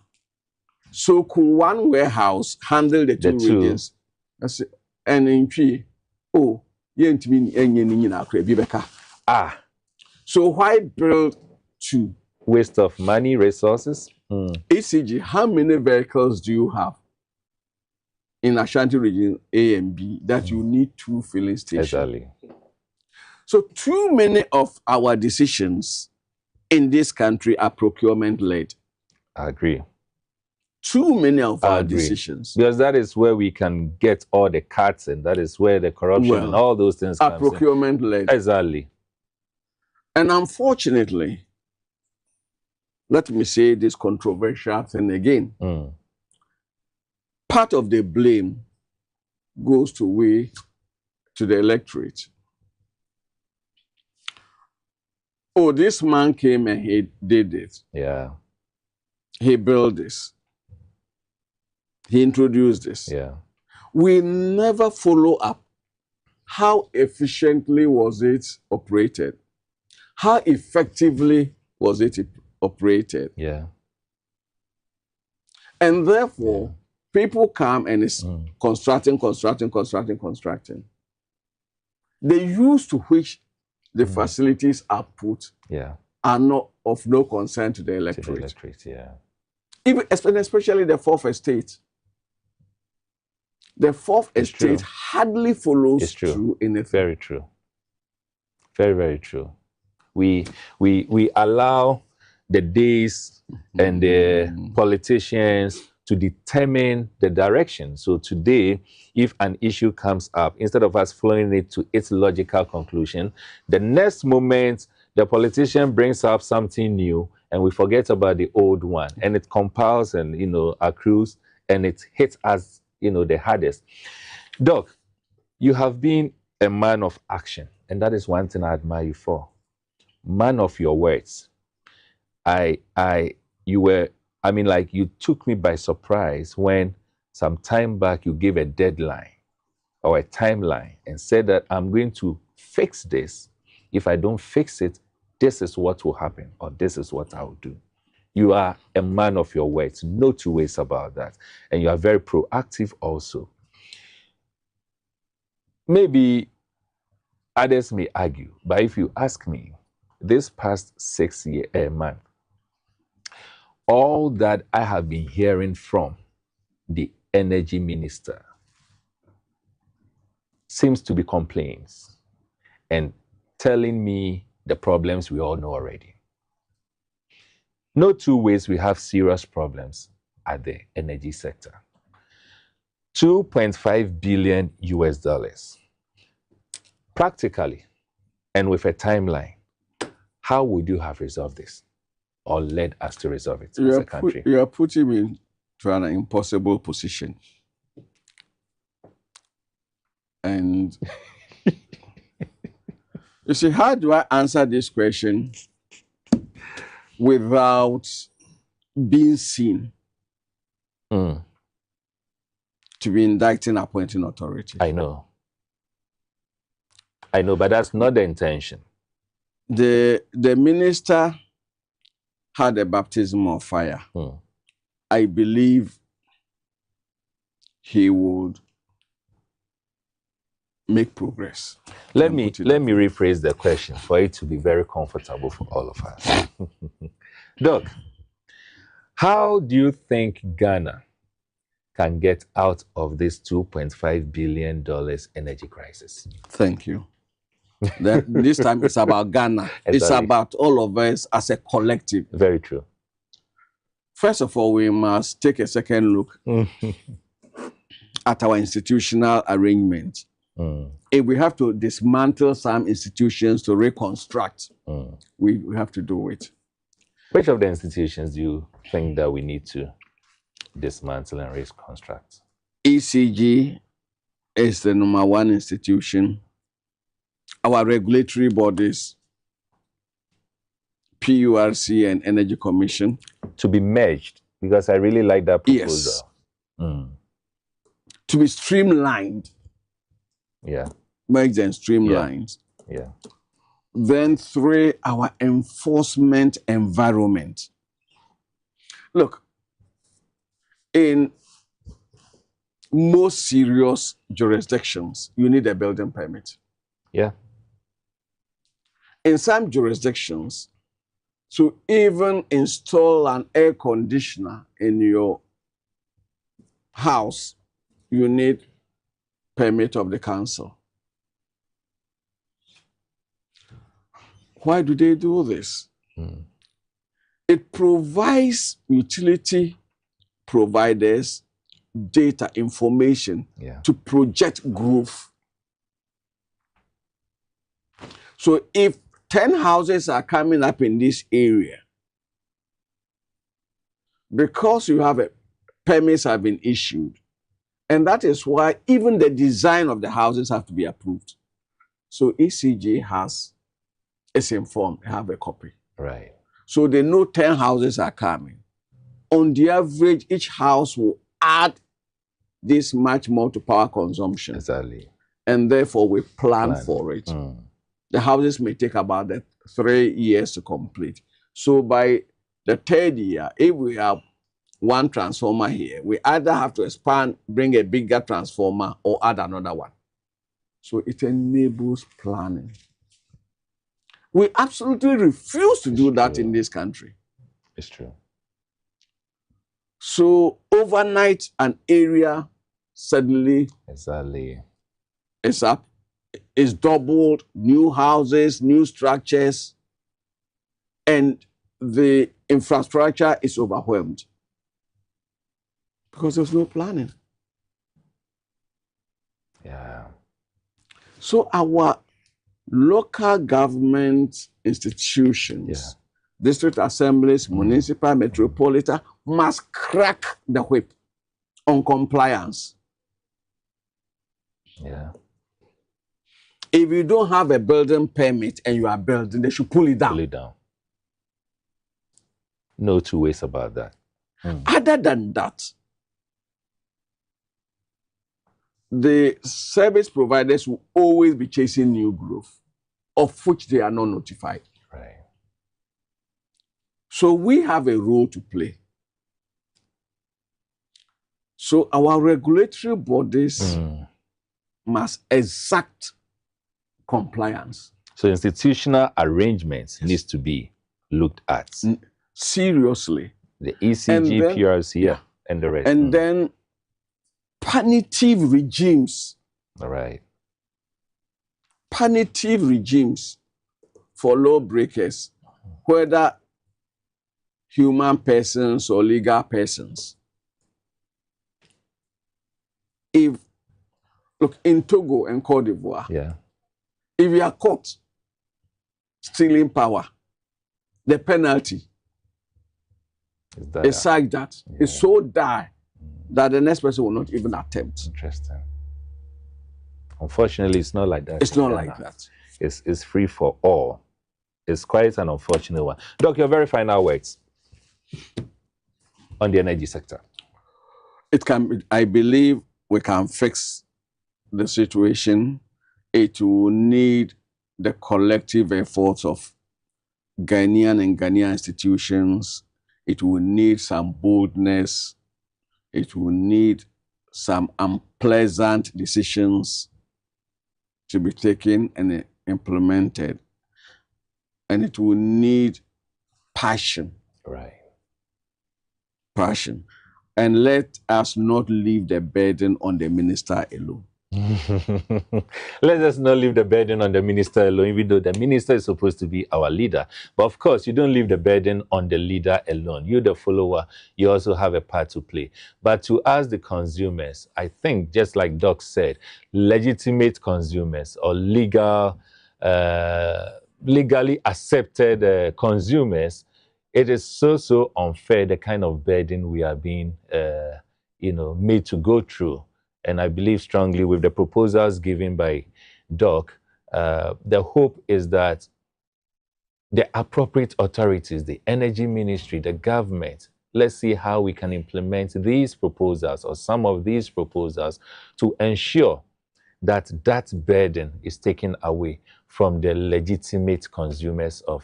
So could one warehouse handle the two regions? And in Chi, so why build two? Waste of money, resources. ECG, how many vehicles do you have in Ashanti region A and B that you need two filling stations? Exactly. So too many of our decisions in this country are procurement led. I agree. Too many of our decisions. Because that is where we can get all the cuts, and that is where the corruption and all those things are procurement led. Exactly. And unfortunately, let me say this controversial thing again. Part of the blame goes to the electorate. Oh, this man came and he did it. Yeah. He built this. He introduced this. Yeah. We never follow up. How efficiently was it operated? How effectively was it operated? Yeah. And therefore, people come and it's constructing. The use to which the facilities are put are not of no concern to the electorate. Even, especially the fourth estate. The fourth estate hardly follows through anything. Very true. Very, very true. We allow the days and the politicians to determine the direction. So today, if an issue comes up, instead of us following it to its logical conclusion, the next moment the politician brings up something new and we forget about the old one, and it compiles and accrues, and it hits us the hardest. Doc, you have been a man of action, and that is one thing I admire you for. Man of your words. You took me by surprise when some time back you gave a deadline or a timeline and said that I'm going to fix this. If I don't fix it, this is what will happen, or this is what I will do. You are a man of your words, no two ways about that. And you are very proactive also. Maybe others may argue, but if you ask me, this past 6 months, all that I have been hearing from the energy minister seems to be complaints and telling me the problems we all know already. No two ways, we have serious problems at the energy sector. $2.5 billion US. Practically, and with a timeline, how would you have resolved this or led us to resolve it as a country? You are putting me into an impossible position. And you see, how do I answer this question without being seen to be indicting appointing authority? I know, but that's not the intention. The minister had a baptism of fire. I believe he would make progress. Let me rephrase the question for it to be very comfortable for all of us. Doc, how do you think Ghana can get out of this $2.5 billion energy crisis? Thank you. This time it's about Ghana. Exactly. It's about all of us as a collective. Very true. First of all, we must take a second look at our institutional arrangement. If we have to dismantle some institutions to reconstruct, we have to do it. Which of the institutions do you think that we need to dismantle and reconstruct? ECG is the #1 institution. Our regulatory bodies, PURC and Energy Commission. To be merged, because I really like that proposal. Yes. To be streamlined. Yeah. merged and streamlined. Yeah. Then 3, our enforcement environment. Look, in most serious jurisdictions, you need a building permit. Yeah. In some jurisdictions, to even install an air conditioner in your house, you need permit of the council. Why do they do this? It provides utility providers data, information to project growth. So if 10 houses are coming up in this area, because you have permits have been issued, and that is why even the design of the houses have to be approved. So ECG is informed, have a copy. Right. So they know 10 houses are coming. On the average, each house will add this much more to power consumption. Exactly. And therefore, we plan for it. The houses may take about 3 years to complete. So by the 3rd year, if we have one transformer here, we either have to expand, bring a bigger transformer, or add another one. So it enables planning. We absolutely refuse to do that in this country. It's true. So overnight, an area suddenly is up, is doubled, new houses, new structures, and the infrastructure is overwhelmed because there's no planning. Yeah. So our local government institutions, district assemblies, municipal, metropolitan, must crack the whip on compliance. Yeah. If you don't have a building permit and you are building, they should pull it down. Pull it down. No two ways about that. Other than that, the service providers will always be chasing new growth, of which they are not notified. Right. So we have a role to play. So our regulatory bodies must exact compliance. So institutional arrangements needs to be looked at. Seriously. The ECG, PRC, and the rest. And then punitive regimes. All right. Punitive regimes for lawbreakers, whether human persons or legal persons. If, look, in Togo and Cote d'Ivoire, if you are caught stealing power, the penalty is such that it's so dire that the next person will not even attempt. Interesting. Unfortunately, it's not like that. It's not like that. It's free for all. It's quite an unfortunate one. Doc, your very final words on the energy sector. It can, I believe we can fix the situation. It will need the collective efforts of Ghanaian and Ghanaian institutions. It will need some boldness. It will need some unpleasant decisions to be taken and implemented. And it will need passion. Right. Passion. And let us not leave the burden on the minister alone. Let us not leave the burden on the minister alone, even though the minister is supposed to be our leader. But of course, you don't leave the burden on the leader alone. You, the follower, you also have a part to play. But to us, the consumers, I think, just like Doc said, legitimate consumers or legally accepted consumers, it is so unfair, the kind of burden we are being, made to go through. And I believe strongly with the proposals given by Doc, the hope is that the appropriate authorities, the energy ministry, the government, let's see how we can implement these proposals or some of these proposals to ensure that that burden is taken away from the legitimate consumers of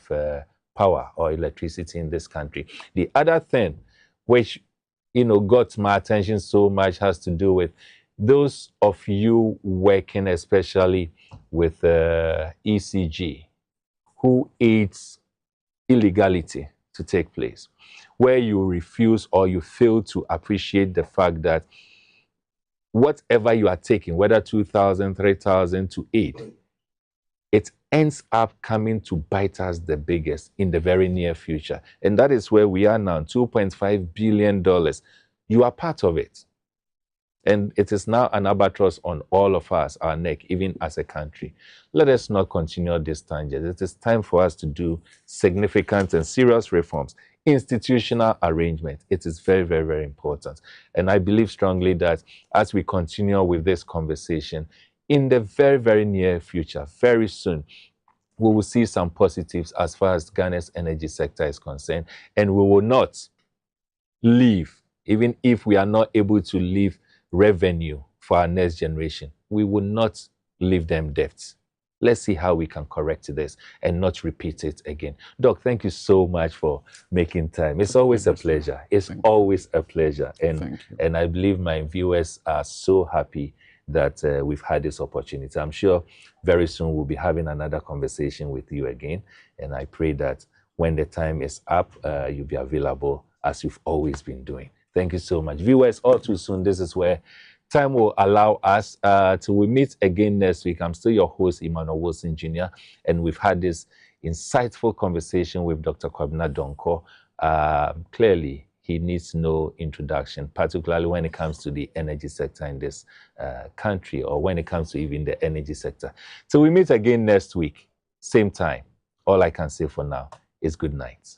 power or electricity in this country. The other thing, which got my attention so much, has to do with those of you working especially with ECG, who aids illegality to take place, where you refuse or you fail to appreciate the fact that whatever you are taking, whether 2,000, 3,000 to 8, it ends up coming to bite us the biggest in the very near future. And that is where we are now, $2.5 billion. You are part of it. And it is now an albatross on all of us, our neck, even as a country. Let us not continue this tangent. It is time for us to do significant and serious reforms. Institutional arrangement. It is very, very, very important. And I believe strongly that as we continue with this conversation, in the very, very near future, very soon, we will see some positives as far as Ghana's energy sector is concerned. And we will not leave, even if we are not able to leave revenue for our next generation, we will not leave them debts. Let's see how we can correct this and not repeat it again. Doc, thank you so much for making time. It's always a pleasure. It's always a pleasure. And I believe my viewers are so happy that we've had this opportunity. I'm sure very soon we'll be having another conversation with you again. And I pray that when the time is up, you'll be available as you've always been doing. Thank you so much. Viewers, all too soon, this is where time will allow us till we meet again next week. I'm still your host, Emmanuel Wilson Jr., and we've had this insightful conversation with Dr. Kwabena Donkor. Clearly, he needs no introduction, particularly when it comes to the energy sector in this country, or when it comes to even the energy sector. Till we meet again next week, same time, all I can say for now is good night.